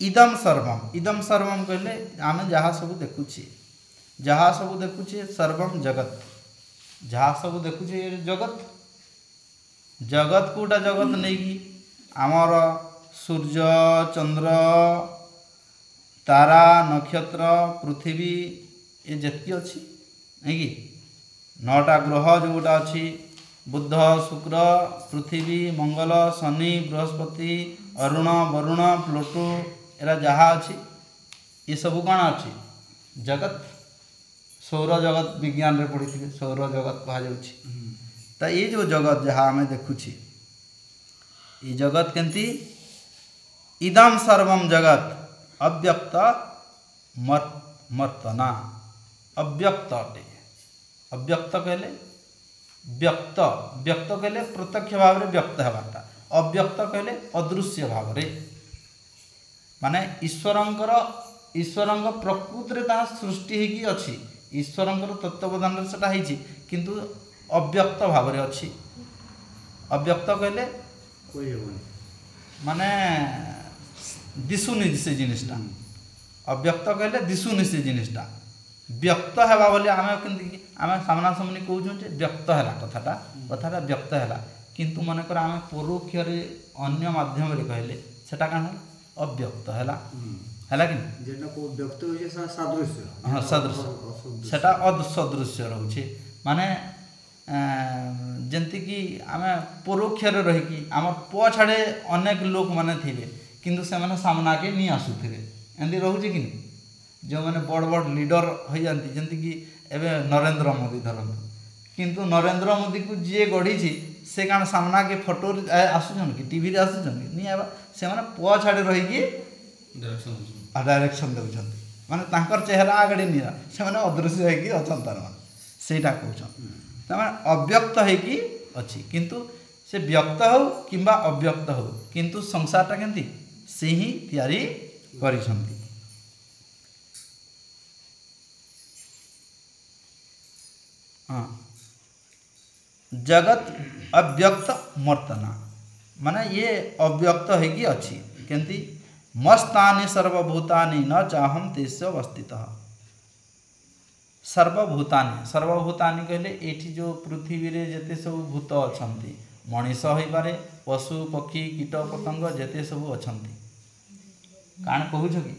इदम सर्वम कहले आम जहाँ सब देखुचे सर्वम जगत जहाँ सब देखुचे जगत जगत कोटा जगत नहीं कि आमर सूर्य चंद्र तारा नक्षत्र पृथ्वी ये जितकी अच्छी नहीं कि 9टा ग्रह जोटा अच्छी बुध शुक्र पृथ्वी मंगल शनि बृहस्पति अरुण वरुण प्लूटो एरा जहाँ अच्छी ये सब कौन अच्छी जगत सौर जगत विज्ञान रे पढ़ी थे सौर जगत कह तो ये जो जगत जहाँ आम देखुची ये जगत केंती इदम सर्वम जगत अव्यक्त मर्तना अव्यक्त अटे अव्यक्त कहले व्यक्त व्यक्त कहले प्रत्यक्ष भाव में व्यक्त होगाटा अव्यक्त कहले अदृश्य भाव रे माने ईश्वरंक प्रकृति ता सृष्टि होगी अच्छी ईश्वरंकर तत्वबोधन सेटा होइछि किंतु अव्यक्त भाव रे अच्छी अव्यक्त कहले माने दिशुनि से जिनिसटा अव्यक्त कहले दिशुनि से जिनिसटा व्यक्त हेबा बोली आमे केंति आमे सामना सामनी कहूँ जे व्यक्त है कथाटा व्यक्त है किंतु मनकर आमे परोक्ष रे अन्य माध्यम रे कहले सेटा कान अव्यक्त है कि जेटा को व्यक्त होजे सदृश्य हां सदृश्य सेटा असदृश्य रहउछि माने जेंति कि आमे परोक्ष रे रही कि आम पछाड़े अनेक लोक माने थिबे किंतु से माने सामना के नहीं आसुथिबे एंदी रहउछि कि जो मैंने बड़ बड़ लीडर हो जाती जमी कि एवं नरेंद्र मोदी धरत किंतु नरेंद्र मोदी को जी गढ़ी से क्या सामना के फोटो आसुन कि टीवी रे आसुन नहीं आवा से माने पुआ छाड़ी रही डायरेक्शन दौरान माने तांकर चेहरा आगड़ी नहीं से माने अदृश्य होगी अच्छा तार सेटा कहते अव्यक्त होगी अच्छी किंतु से व्यक्त हो कि अव्यक्त हो किंतु संसारटा केंती से ही तैयारी करिसंती जगत अव्यक्त मर्तना माने ये अव्यक्त होगी अच्छी केंती मस्तानि सर्वभूतानि न चाहम तेष्वस्थितः सर्वभूतानि कहले एठी जो पृथ्वी रे जेते सब भूत अछंती मनीष होई पारे पशु पक्षी कीट पतंग जेते सब अछंती कान कहू छ कि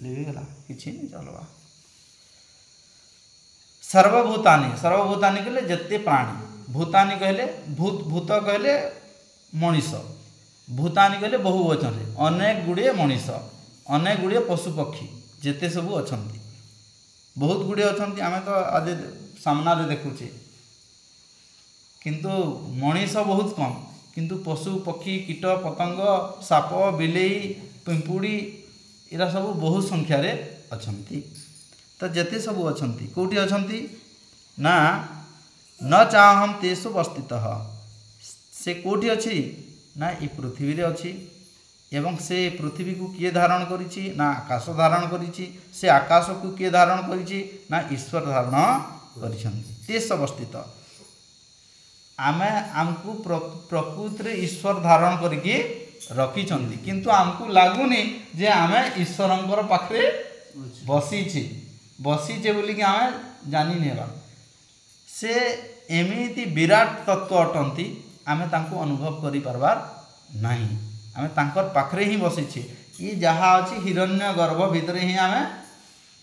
लिवि गला किछि नहीं चलवा सर्वभूतानि कहले जेते प्राणी भूतानि कहले भूत कहले मनीष भूतानि कहले बहुवचन रे अनेक गुड़िए मनीष अनेक गुड़िए पशु पक्षी जेते सब अछंती बहुत गुड़िए अछंती आमे तो आज सामना रे देखुचे किंतु मनीष बहुत कम किंतु पशु पक्षी कीट पतंग साप बिलेई पिंपुड़ी इरा सब बहुत संख्या रे अछंती तो जेते सब अछंती कोठी अछंती ना न चाहम तेषु वस्थितः से कोठी अछि ना ई पृथ्वी रे अछि एवं से पृथ्वी को किए धारण करिछि ना आकाश धारण करिछि से आकाश को किए धारण करिछि ना ईश्वर धारण करिछन्ति तेष अवस्थित आमे आमको प्रकृति रे ईश्वर धारण करके रखिछन्ति किंतु आमको लागुनी जे आमे ईश्वरंकर पाखरे बसीछि बोली कि आमे जानि नेबा से एमिति विराट तत्व अटंती आमे तांको अनुभव करि पारबार नाही आमे तांकर पाखरे ही बसीछे ये जहाँ अच्छी हिरण्य गर्भ भितर ही आमे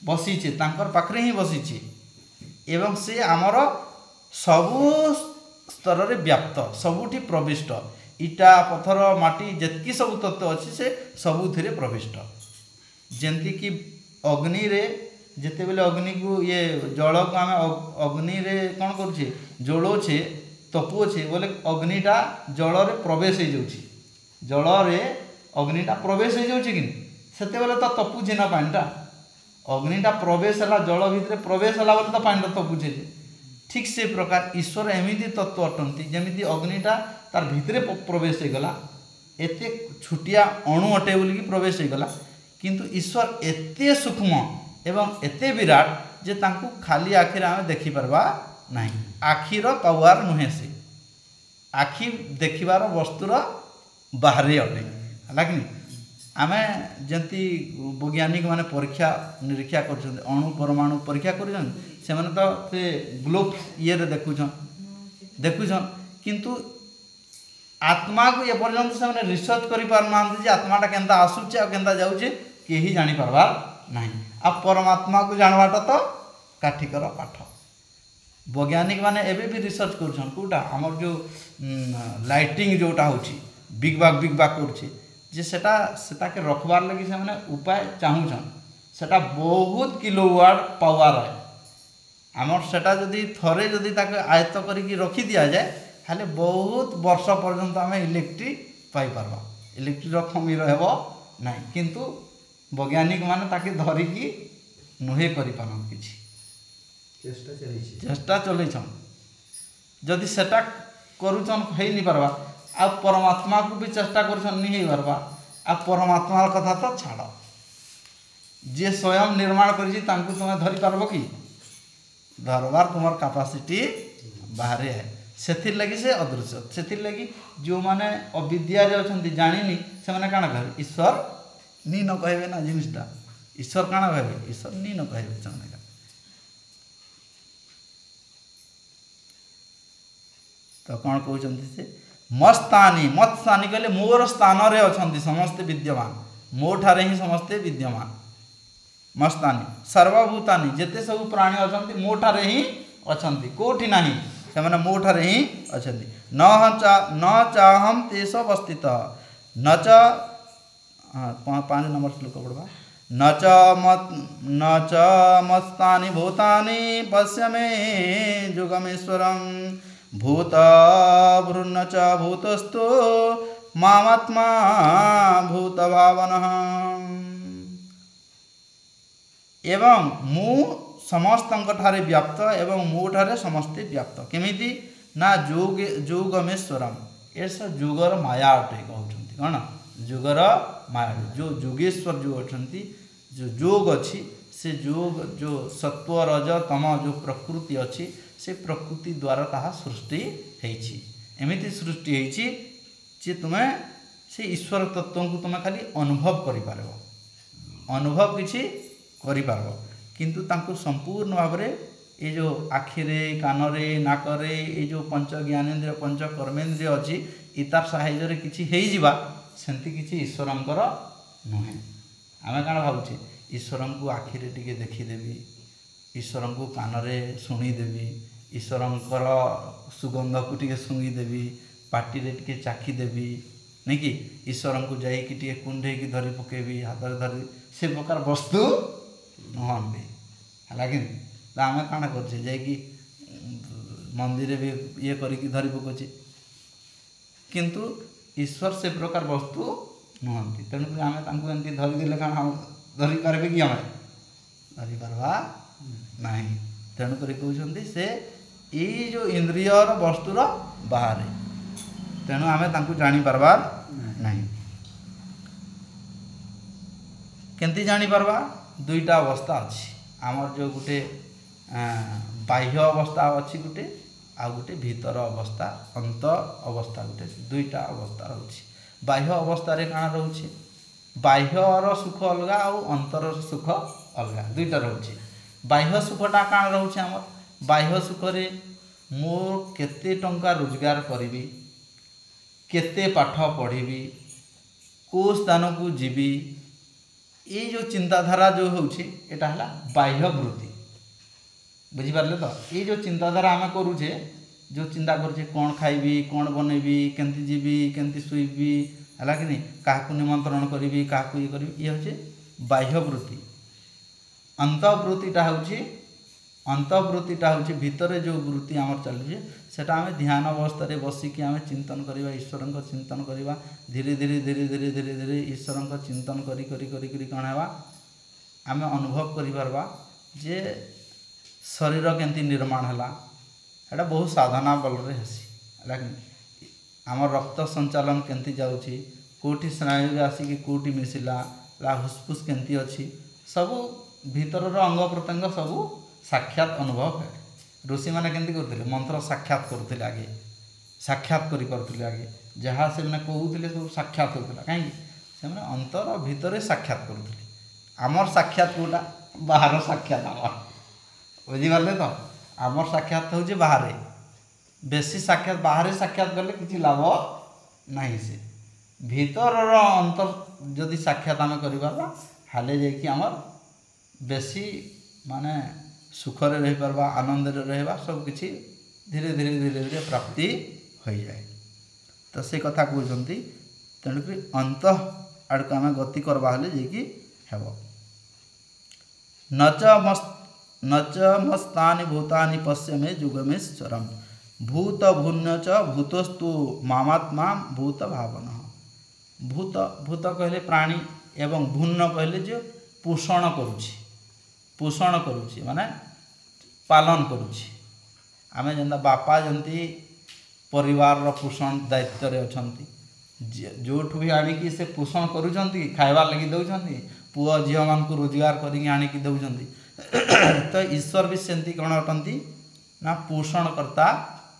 बसीछे तांकर पाखरे ही बसीछे एवं से आमर सबु स्तर रे व्याप्त सबुठी प्रविष्ट इटा पथर माटी जेतकी सब तत्व अच्छी से सबुथिरे प्रविष्ट जेंति कि अग्नि रे जेते बेले अग्नि को ये जल को आम अग्नि रे कौन करुचे जोड़ोचे तपुचे बोले अग्निटा जल रे प्रवेश हो जाउछि जल रे अग्निटा प्रवेश हो जाउछि कि सेते बेले तो तपुछि ना पानीटा अग्निटा प्रवेश है जल भितर प्रवेश है बोले तो पानी तो बुझे ठीक से प्रकार ईश्वर एमती तत्व अटंती जमी अग्निटा तार भितर प्रवेश होगला एत छुटिया अणु अटे बोलिकी प्रवेश होगला किंतु ईश्वर एते सूक्ष्म एवं एते विराट जे तांकु खाली आखिर आमे देखि परबा नहीं आखिर पावर नुहे से आखि देखिबार वस्तुर बाहर अटे है कि आमे जंती वैज्ञानिक माने परीक्षा निरीक्षा कर अणु परमाणु परीक्षा कर से तो से ग्लोब्स ये देखुछन किंतु आत्मा को एपर्यंत से रिसर्च कर पारना आत्माटा केन्ता आसुचे और केन्ता जाऊे केही जानी पारबार नहीं आ परमात्मा को जानवाटा तो काठिकर पाठ वैज्ञानिक माने एबे भी रिसर्च करुछन कोटा हमर जो लाइटिंग जोटा होची बिग बाग करुछे जे सेटा के रखबार लगी से माने उपाय चाहूछन सेटा बहुत किलोवाट पावर है आमर सेटा जदि थरे जदि ताके आयत्त करिकी रखी दिया जाए हाले बहुत वर्ष पर्यंत आम इलेक्ट्रिक पाई पारबा इलेक्ट्रिक कमी रहबो नहीं किंतु वैज्ञानिक माने ताके धरिकी नुहे करि पारन किछि चेष्टा चलैछन जदि सेटा करूछन हेई नि पारबा आ परमात्मा को भी चेष्टा करूछन नि हेई पारबा आ परमात्मा कथा तो छाड़ जे स्वयं निर्माण करिछि तांकु तुमे धरि पारबो कि धरबार तुमर कैपेसिटी बाहर है से लगी से अदृश्य से लगी जो माने अविद्या अच्छा जानी से माने काना कहे ईश्वर नी न कहे ना जिनटा ईश्वर काना कहे ईश्वर नी न कहे से तो कौन कहते से मस्तानी मत्स्तानी कहले मोर स्थान रे अछंती समस्ते विद्यमान मो ठारे ही समस्ते विद्यमान मस्तानी सर्वभूतानी जेते सब प्राणी अछंती मो ठारे ही अछंती कोठी नाही से माने मो ठारे ही अछंती न चाहम तेष अवस्थित न च 5 नंबर श्लोक पढ़वा न च मस्तानि भूतानि पश्य मे जुगमेश्वरम भूत भृन्न च भूतस्तु मामात्मा भूत भावनः एवं मु समस्त ठारे व्याप्त एवं मो ठारे समस्ते व्याप्त केमिति ना जुगमेश्वरम एस जुगर माया अटे कहते कौन जुगर माया जो जुगेश्वर जो अच्छा जो जोग अच्छी से जोग जो सत्व रज तम जो प्रकृति अच्छी से प्रकृति द्वारा ताहा सृष्टि होइछि एमिति सृष्टि होइछि जे तुमे से ईश्वर तत्व को तुमे खाली अनुभव करि पारबो अनुभव किछि करि पारबो किंतु तांको संपूर्ण भाव रे ये जो आखिरे कानरे नाकरे ये जो पंच ज्ञानेन्द्रिय पंच कर्मेन्द्रिय अच्छी इतार साहाय्य किछि हेइ जिबा सेंती किछि ईश्वरंकर नुहे आमे काना भाबुछे ईश्वरं को आखिरे टिके देखिदेवी ईश्वरं को कानरे शुणीदेवी ईश्वरंकर सुगंध को टिके शुंघीदेवी पाटी रे टिके चाखीदेवी नहीं कि ईश्वरं को जाइकी टिके कुंडे की धरी पकेबी हाथ धरी से प्रकार वस्तु नुहंती हालाकि आमे काना करछे जाइकी मंदिर भी ये करिकी धरी पकोचे किंतु ईश्वर से प्रकार वस्तु नुहंती तेणुक आमे तांको एंती धरी देले काना धरी पारबे कि आमे धरी पारबा नहीं तेणुक कहते से ये जो इंद्रियर वस्तुर बाहर तेणु आमे तांको जानी पारबार नहीं केंती जानी पारबा दुईटा अवस्था अच्छी आमर जो गोटे बाह्य अवस्था अच्छी गोटे आ गोटे भीतर अवस्था अंत अवस्था गोटे दुईटा अवस्था रोचे बाह्य अवस्था रे काना रोचे बाह्यर सुख अलगा और अंतर सुख अलगा दुईटा रोचे बाह्य सुखटा काना रोचे आमर बाह्य सुख रे मोर केते टंका रोजगार करी केते पाठ पढ़ी को स्थान को जीवी ये जो चिंताधारा जो होची एटा हला बाह्य वृत्ति बुझी पारले तो ये जो चिंताधारा आमे करूचे जो चिंता करूचे कौन खाइबी कौन बनैबी केंती जीवी केंती सुइबी हला कि नहीं काहाकु निमंत्रण करी काहाकु ये करी ये होचे बाह्य वृत्ति अंतर्वृत्तिटा होची भितरे जो वृत्ति आमर चलुचे सेटा आमे ध्यान अवस्था रे बसिकी आमे चिंतन करिबा ईश्वरंक चिंतन करिबा धीरे धीरे धीरे धीरे धीरे धीरे ईश्वरंक चिंतन करी करी करी करी कण हेबा आमे अनुभव करिपारबा जे शरीर केमती निर्माण है एटा बहुत साधना बल रे हेसी आम रक्त संचालन केमती जाउची कोठी स्नायु आसिकी कोठी मिसिला फुसफुस केमती अच्छी सबू भीतर अंग प्रत्यंग सबू साक्षात अनुभव है। ऋषि मैंने केमती करते मंत्र साक्षात करते आगे साक्षात करें आगे जहाँ से मैंने कहते सब साक्षात होता कहीं से अंतर भितर साक्षात करुले आमर साक्षात कोटा बाहर साक्षात आमर बुझिपारे तो आमर साक्षात हो बाहर बेसी साक्षात बाहर साक्षात कले किसी लाभ नहीं से भीतर अंतर जदि साक्षात आम कर हाले जाकि आमर बेसी माने सुख रे रही पारबा आनंद रे रहबा सब किछि धीरे धीरे धीरे धीरे प्राप्ति हो जाए। तो से कथा कहते तेणुक अंत आड़क आम गति करवा हेले जेकि हेब न च मस्तानि भूतानि पश्य मे जुगमेश्वरम भूत भून्य च भूतस्तु मामात्मा भूत भावन भूत भूत कहले प्राणी एवं भून्न कहले जो पोषण करुछि माने पालन करुछि आमे जेंता बापा जंती परिवार रो पोषण दायित्व रे अछंती जोठु भी आनिकी से पोषण करूछंती खाइबा लगी दउछंती पुओ झियो मान को रोजगार करिकी आनिकी दउछंती तो ईश्वर भी सेंती कौन अटंती ना पोषणकर्ता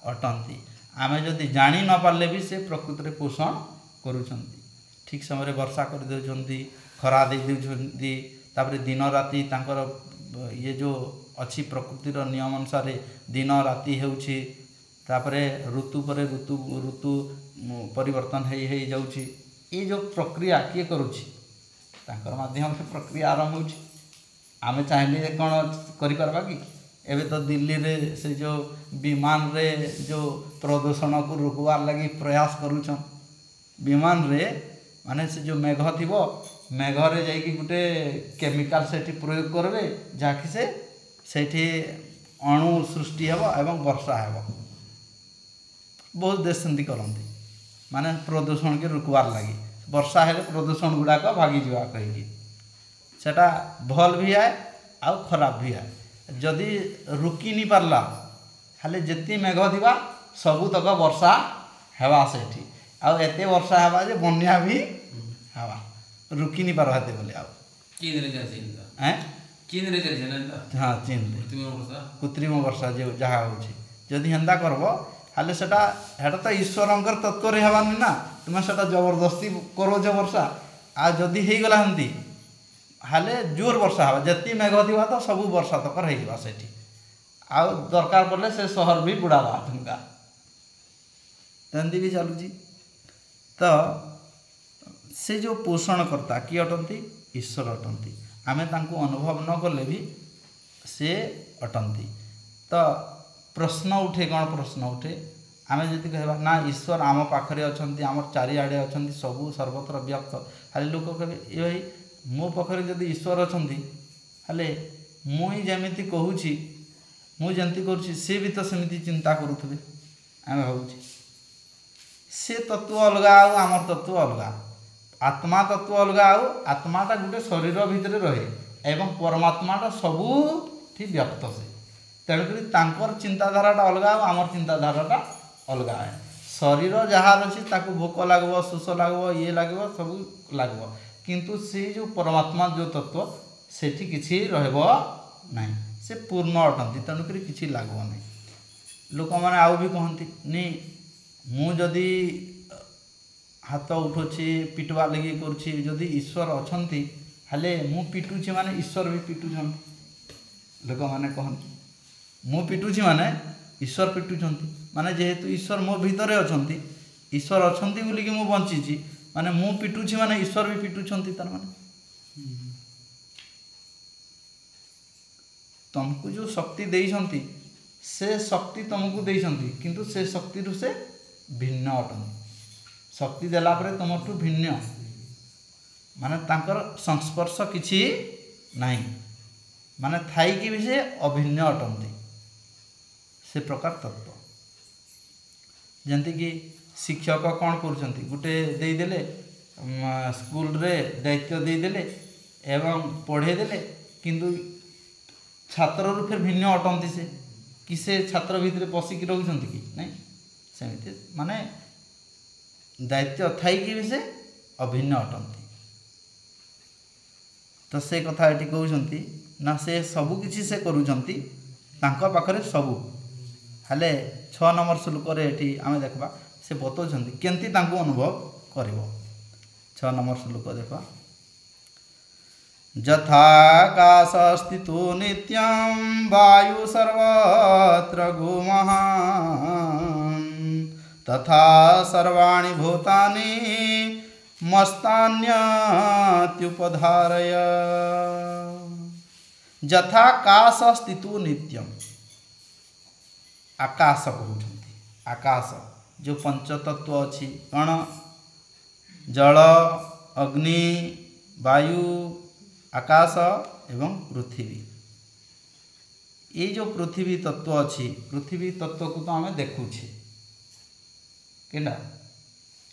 अटंती आमे जदि जानी न पारले भी से प्रकृति रे पोषण करूछंती ठीक समय वर्षा कर दउछंती खरा दे दउछंती तापरे दिन राति तांकर ये जो अच्छी प्रकृतिर नियम अनुसार दिन राति होउछि तापरे ऋतु पर ऋतु ऋतु परिवर्तन हो जाउछि ये जो प्रक्रिया किए करुछि तांकर माध्यम से प्रक्रिया आरंभ होउछि आमे चाहिले कौन करि परबा कि एबे तो दिल्ली रे से जो विमान रे जो प्रदूषण को रोकवार लगी प्रयास करूछन विमान रे माने से जो मेघ थिबो मेघ रे जाइकी गुटे केमिकल सेठी प्रयोग करबे जाकि से सेठी अणु सृष्टि हेबो एवं वर्षा हेबो बहुत देश सेंती करंती माने प्रदूषण के रुकवार लगी वर्षा हेले प्रदूषण गुड़ाक भागी जावा कहिकी सेटा भल भी है आउ खराब भी है जदि रुकी नहीं पारला हाले जेती मेघ थिबा सबू तक वर्षा हेबा सेठी आउ एते वर्षा हेबा जे बन्या भी हेबा रुकी नहीं पार हेते बोले आउ चीन रे जासे हैं चीन रे जासे ना हां चीन रे कृत्रिम वर्षा जे जहा होछि जदि हेंदा करबो हाले सेटा हेटा तो ईश्वरंकर तत्व रे हेबानी ना तुम सेटा जबरदस्ती करो जे वर्षा आ जदि हेई गला हंती हाले जोर वर्षा हवा जति मेघ थिबा तो सब वर्षा तक रही जावा सेठी आ दरकार पड़ले से शहर भी बुड़ावा तुमका तंदी भी चलुची तो से जो पोषण करता किए अटंती ईश्वर अटंती आमे तांको अनुभव न कले भी से अटंती तो प्रश्न उठे कौन प्रश्न उठे आमे जदि कहबा ना ईश्वर आम पाखरे अछंती आमर चारिआडे अछंती सबु सर्वत्र व्याप्त खाली लोक कहबे ए भाई मो पाखरे जदि ईश्वर अछंती हाले मुई जेमिति कहूची मु जेंति करूची से भी तो सेमिति चिंता करूथबे आमे भाबुची से तत्व अलगा आउ आमर तत्व अलगा आत्मा तत्व अलगा आउ आत्माटा गोटे शरीर भितर रहे एवं परमात्माटा सबुठी व्याप्त से तेणुकरी तांकर चिंताधाराटा अलगा आमर चिंताधाराटा अलगा है शरीर जहाँ अच्छी ताको भोक लगब शोष लगब ये लगब सब लगब किंतु से जो परमात्मा जो तत्व सेठी किछि रहबो नहीं से पूर्ण अटंती तेणुकरी किछि लागबो नहीं लोक माने आउ भी कहंती नी मु जदि हाथ उठुछि पिटवा लगी करछि जदि ईश्वर अछंती हाले मु पिटुछि माने ईश्वर भी पिटुछन लोक माने कहंती मु पिटुछि माने ईश्वर पिटुछंती माने जेहेतु ईश्वर मो भीतर अछंती ईश्वर अछंती बोली कि मु बंचिछि माने मु पिटुछि माने ईश्वर भी पिटुछंती तार माने तुमको जो शक्ति देइछंती से शक्ति तुमको देइछंती किंतु से शक्ति रु से भिन्न अटंती शक्ति देला परे तुमठु भिन्न माने तांकर संस्पर्श किछि नहीं माने थाई कि भी से अभिन्न अटंती से प्रकार तत्व जंती कि शिक्षक कौन करुछंती गुटे देदेले स्कूल रे दायित्व देदेले एवं पढ़ेदेले किंतु छात्र फिर भिन्न अटंती से कि से छात्र भितर पशिकी रहुଛନ୍ତି कि नहीं सेमिति माने दायित्व थाई भी से अभिन्न अटंती तो से कथा एटी कहउଛନ୍ତି ना से सबु किछि से करूଛନ୍ତି तांका पाखरे सबु हेले 6 नंबर श्लोक रे एटी आमे देखबा से बतौଛନ୍ତି केंती तांको अनुभव करबो 6 नंबर श्लोक देखा यथाकाशस्थितो नित्यं वायु सर्वत्र गुमहान् तथा सर्वाणि भूतानि मस्तान्यत्युपधारय यथाकाशस्थितो नित्यं आकाश कहउଛନ୍ତି आकाश जो पंचतत्व अछि कण जल अग्नि वायु आकाश एवं पृथ्वी ये जो पृथ्वी तत्व अच्छी पृथ्वी तत्व को तो आम देखुचे केना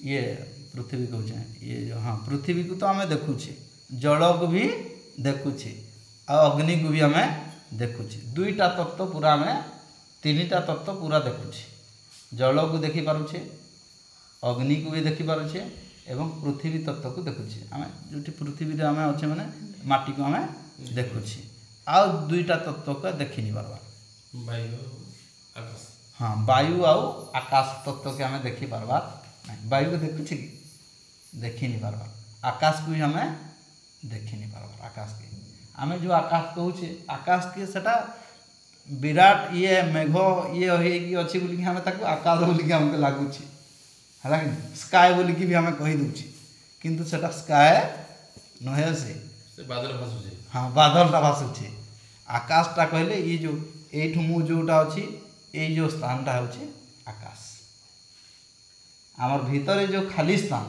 ये पृथ्वी कहते ये जो हाँ पृथ्वी को तो आम देखुचे जल को भी देखुचे आ अग्नि को भी आम देखुचे दुईटा तत्व पूरा आम तीनटा तत्व पूरा देखुचे जल को देखी पारुछे अग्नि को भी देखी पारुछे एवं पृथ्वी तत्व को देखुचे आम जो पृथ्वी आम अच्छे माने माटी को आम देखुचे आ दुईटा तत्व को देखी नहीं पार्बा वायु आकाश हाँ वायु आउ आकाश तत्व के आम देखी पार्बा नहीं वायु को देखुचे कि देखी नहीं पार्बा आकाश को भी आम देखी नहीं पार्बा आकाश के आम जो आकाश कहूचे आकाश के सेटा विराट ये मेघ ये अच्छी बोलिकी आम आकाश बोलिकी आमको लगुच है स्काए बोलिकी भी आम कहीदे किंतु सेटा स्काए नहे से बादल भासुचे हाँ बादलटा भासुचे आकाशटा कहले ये जो एठू मु जोटा अच्छी ये जो स्थानटा होचे आकाश आमर भीतर जो खाली स्थान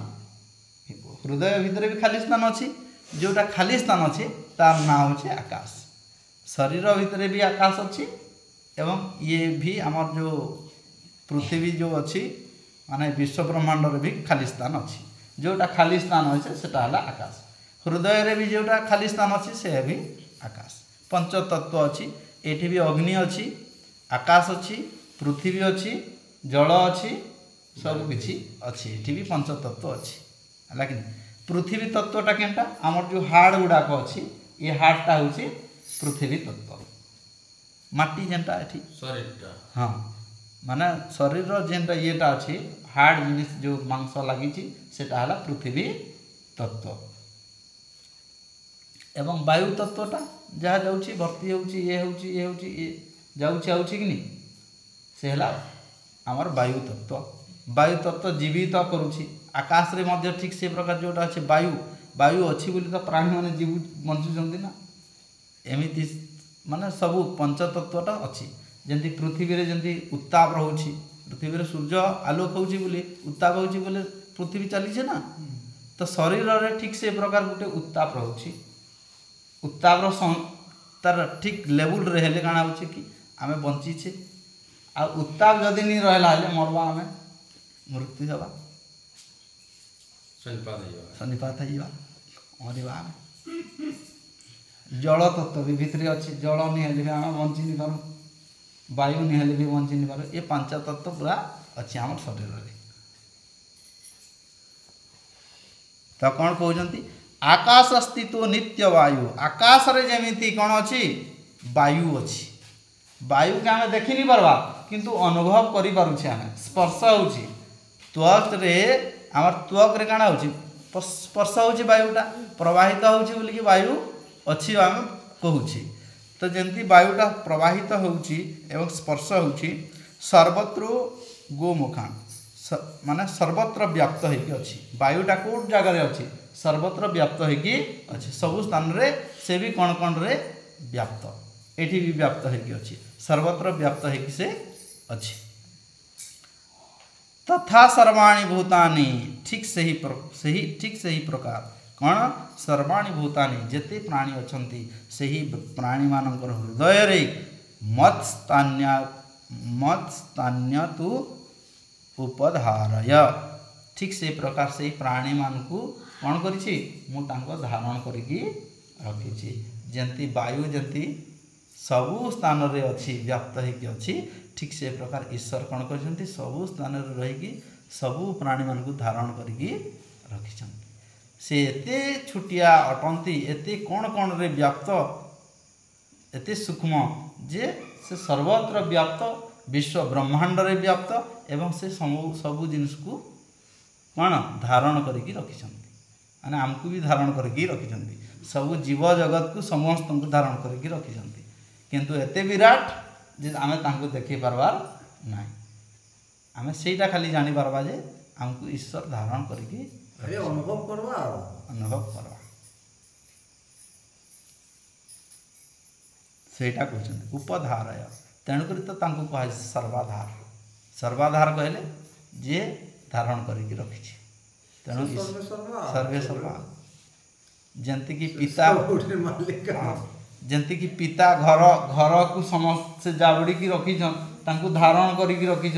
हृदय भीतर भी खाली स्थान अच्छी जोटा खाली स्थान अच्छी तार ना होचे आकाश शरीर भीतर भी आकाश अच्छी एवं ये भी आमर जो पृथ्वी जो अच्छी माने विश्व ब्रह्मांड भी खाली स्थान अच्छी जोटा खाली स्थान अच्छे सेटा हला आकाश हृदय रे भी जोटा खाली स्थान अच्छी से भी आकाश पंचतत्व अच्छी एठी भी अग्नि अच्छी आकाश अच्छी पृथ्वी अच्छी जल अच्छी सब किछि अच्छी एठी भी पंचतत्व अच्छी है कि पृथ्वी तत्वटा केनटा आमर जो हाड़ गुड़ाक अच्छी ये हाड़टा होची पृथ्वी तत्व माटी जेनटा एठी शरीरटा हाँ माने शरीर जेनटा येटा अच्छी हार्ड जिनिस जो मांस लगी सेटा हला पृथ्वी तत्व एवं वायु तत्वटा जहाँ जाऊँगी भर्ती होउची ये होउची ये होउची ये जाऊँगी आउची कि नहीं से हला आमर वायु तत्व जीवित करुची आकाश रे मध्य ठीक से प्रकार जोटा अच्छे वायु वायु अच्छी बोली तो प्राणी मैंने जीव बंचुंट ना एमती माने सबू पंचतत्वटा अच्छी जमी पृथ्वी रे जमी उत्ताप रोचे पृथ्वी रे सूर्य आलोक होची बोली उत्ताप होची बोले पृथ्वी चली ना तो शरीर रे ठीक से प्रकार गोटे उत्ताप रोचे उत्ताप तार ठीक लेवल रे हेले काना होचे कि आमे बंचीचे आ उत्ताप जदि नहीं रहला हेले मरबा आमे मृत्यु हेबा सन्निपात होइबा मरिबा आमे जल तत्व भी भितर अच्छी जल नहीं हेले भी आम बंची नहीं पारू वायु नहीं हेले भी बंची नहीं पारू ये पांच तत्व पूरा अच्छी आम शरीर रे तो कौन कहते आकाश अस्तित्व नित्य वायु आकाश रे जेमिति कौन अच्छी वायु अच्छी वायु के आम देखी नहीं पार्बा किंतु अनुभव करि पारुछे आम स्पर्श होची त्वक रे आमर त्वक रे काना होची स्पर्श होची वायुटा प्रवाहित होची बोली कि वायु अच्छी आम कहूची तो जमती वायुटा प्रवाहित होची एवं स्पर्श होची सर्वत्र गोमुखान माने सर्वत्र व्याप्त होगी अच्छी वायुटा कौट जगार अच्छी सर्वत्र व्याप्त होगी अच्छी सबु स्थान रे से भी कौन कौन रे व्याप्त एठी भी व्याप्त होगी अच्छी सर्वत्र व्याप्त होगी से अच्छी तथा सर्वाणी भूतानि ठीक से ही प्रकार कौन सर्वाणी भूतानि जेते प्राणी अछंती सही प्राणी मानकर हृदय रे मत्स्तान्य तु उपधारय ठीक से प्रकार से प्राणी मान को कौन करिछि मु तांको धारण करिकी रखी जंती वायु जंती सबु स्थान रे अच्छी व्याप्त होगी अच्छी ठीक से प्रकार ईश्वर कौन कर सबु स्थान रहीकि सबु प्राणी मान को धारण करके रखी से एते छुटिया अटंती एते कौन कौन रे व्याप्त एते सूक्ष्म जे से सर्वत्र व्याप्त विश्व ब्रह्मांड रे व्याप्त एवं से सबु जिनिस को कौन धारण करके रखी माने आमको भी धारण करके रखी सबु जीव जगत को समस्त को धारण करके रखी किंतु एते विराट जे आमे तांको देखि पारबार नाही आमे सेटा खाली जानि पारबा जे हमको ईश्वर धारण करके अरे अनुभव करवा सेटा कहते उपधारय तेणुक तो तांको कह सर्वाधार कहले जे धारण करके रखी तेणु सर्वे सर्वा जंती की पिता जंती की पिता घर घर को समस्त जाबड़ी की रखी धारण करके रखी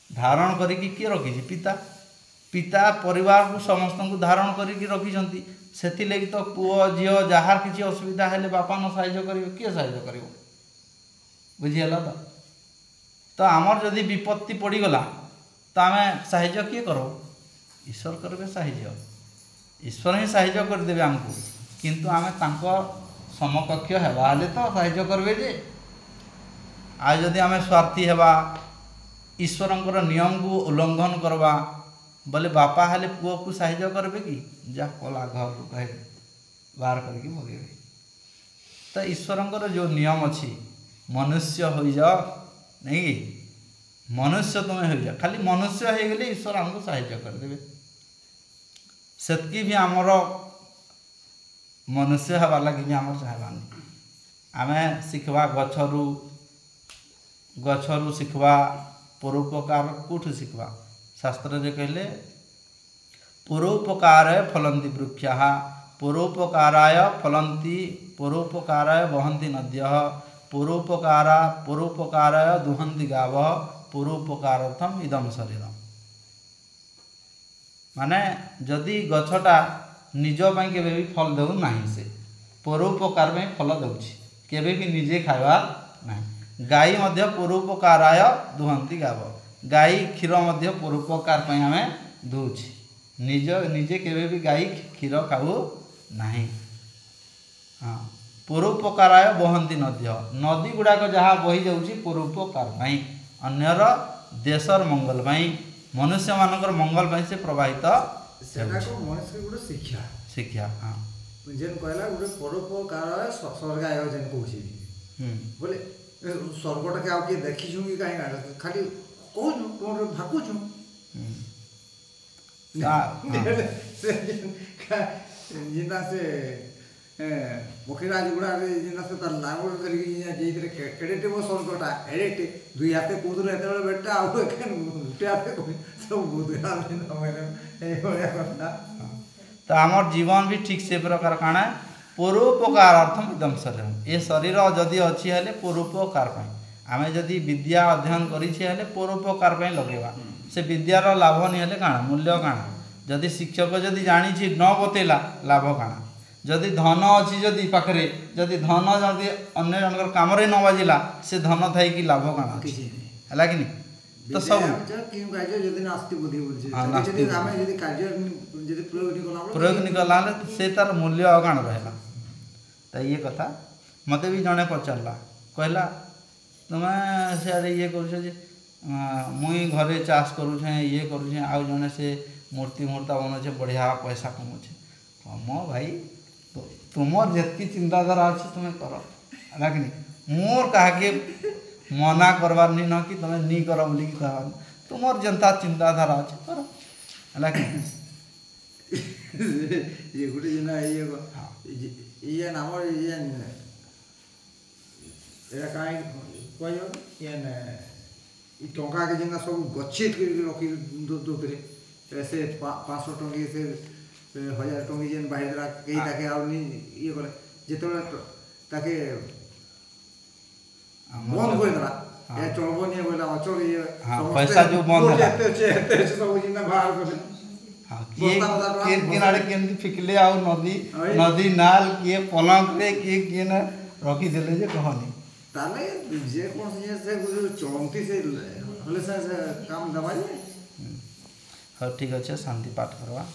धारण करके किए रखी पिता पिता परिवार को समस्त को धारण करके रखी से लगी तो पुओ झील जार किसी असुविधा है बापा न साहाय्य करेंगे किए साहाय्य कर बुझीगला तो आमर जदि विपत्ति पड़गला तो आम साहाय्य किए कर ईश्वर करेंगे साहाय्य ईश्वर ही साहाय्य करदे आमको किंतु आम समकक्ष हेबा तो साहाय्य करेंगे जे आज जदि आम स्वार्थी हेबा ईश्वरंकर नियम को उल्लंघन करवा बोले बापा हेले पुओ को साहाय्य करेंगे कि जा कला घर को कहे बाहर करके भगेबे तो ईश्वरंकर जो नियम अच्छी मनुष्य हो जाओ नहीं कि मनुष्य तुम्हें हो जाओ खाली मनुष्य हो गले ईश्वर हमको साहाय्य करदे सेतकी भी आमर मनुष्य हवा लगी भी आमर चाहबानी आम शिखवा गछरू शिखवा परोपकार कौटू शिखवा शास्त्र जे कहले परोपकार फलंती वृक्षा परोपकाराय फलंती परोपकाराय वहंती नद्य परोपकाराय दुहंती गाव परोपकारार्थम इदम शरीरम माने जदि गछटा निज पाई केबे भी फल देउ नाही से परोपकार में फल देउछि केबे भी निजे खाइबा नाही गाई मध्य परोपकाराय दुहंती गाव गाई क्षीर मध्य परोपकार पई हमें दूछि निजे केबे भी गाई क्षीर खाऊ नाही हाँ परोपकाराय बहंती नदी गुड़ाक जहाँ बही जाऊँगी परोपकार पाई अन्यर देशर मंगल पाई मनुष्य मानकर मंगल पाई से प्रवाहित मनुष्य गोटे शिक्षा शिक्षा हाँ जेन कहला गोटे परोपकार स्वर्गाय जेन कहूँ बोले स्वर्गटा के आउ किए देखी कि कहीं खाली कहूँ तुम भाकुछु जिना से पक्षीराज गुड़ा जिना से तार लांगड़ करके केड़ेटे वो स्वर्गटा एडेटे दुई हाथे कूदर हेते बेटा आउ एखन गुटे हाथे सब बुद्धि तो आमर जीवन भी ठीक से प्रकार काना परोपकारार्थम इदम शरीर ये शरीर जदि अच्छी हेले परोपकार पाई आमे जदि विद्या अध्ययन करिछे हेले परोपकार पाई लगेबा से विद्यार लाभ नहीं हेले काना मूल्य काना जदि शिक्षक जदि जानी न बतेला लाभ काना जदि धन अच्छी जदि पाखरे जदि धन जदि अन्य जनकर काम न बाजिला से धन थाई कि लाभ काना है कि नहीं तो सब प्रयोग निकला से तार मूल्य अगाण रहा तो ये कथा मत भी जड़े पचारा कहला तुम्हें सियाड़े ये कर मुई घरे चाष करुछे ये करुछे आउ जने से मूर्ति मूर्ता बनाऊे बढ़िया पैसा कमाऊे कम भाई तो तुमर जितकी चिंताधारा अच्छे तुम्हें कर है कि नहीं मोर कहा मना करवार नहीं न कि तुम्हें नहीं कर बोली कहवार तुमर जनता चिंताधारा अच्छे कर है कि ये गोटे जेना ये नाम ये एरा काई कहयो ये टंका के जेना सब गच्छित करके रखी दोतरे से 500 टंकी से 1000 टंकी जेन बाहर कई ताके आउनी ये करे जेतले ताके बंद कर देला ए चलबो नहीं बोला अचल ये पैसा जो बंद है सब जेना बाहर कर हाँ किए बस्ता बस्ता किए टଙ୍କା किनारे केमती फिकले आउ नदी अरे। नदी नाल किए पलंक रे किए ना रखी देले जे कहनी ताले जे कोन से चलती से हले से काम दबाई हाँ ठीक अच्छे शांति पाठ करवा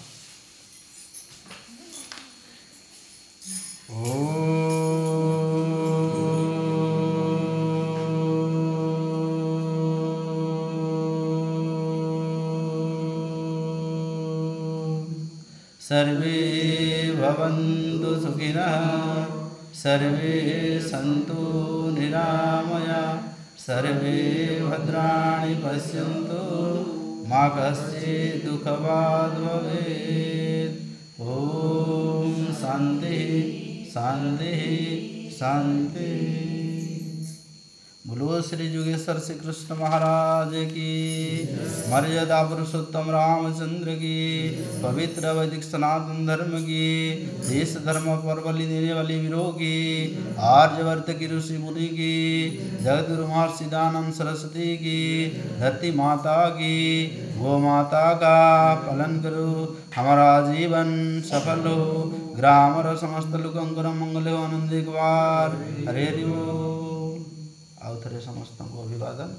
सर्वे भवन्तु सुखिनः सर्वे सन्तु निरामया सर्वे भद्राणि पश्यन्तु मा कश्चित् दुःखभाग् भवेत् ॐ शान्तिः शान्तिः शान्तिः। बोलो श्री युगेश्वर श्री कृष्ण महाराज की, मर्यादा पुरुषोत्तम रामचंद्र की, पवित्र वैदिक सनातन धर्म की, देश धर्म पर बलि देने वाली वीरों की, आर्यवर्त की ऋषि मुनि की, जगत गुरु महर्षि दानंद सरस्वती की, धरती माता की, गो माता का पालन करो, हमारा जीवन सफल हो, ग्राम और समस्त लोकंकर मंगल हो, आनंद एक बार हरे हरि बोल। आउ थे समस्त को अभिवादन।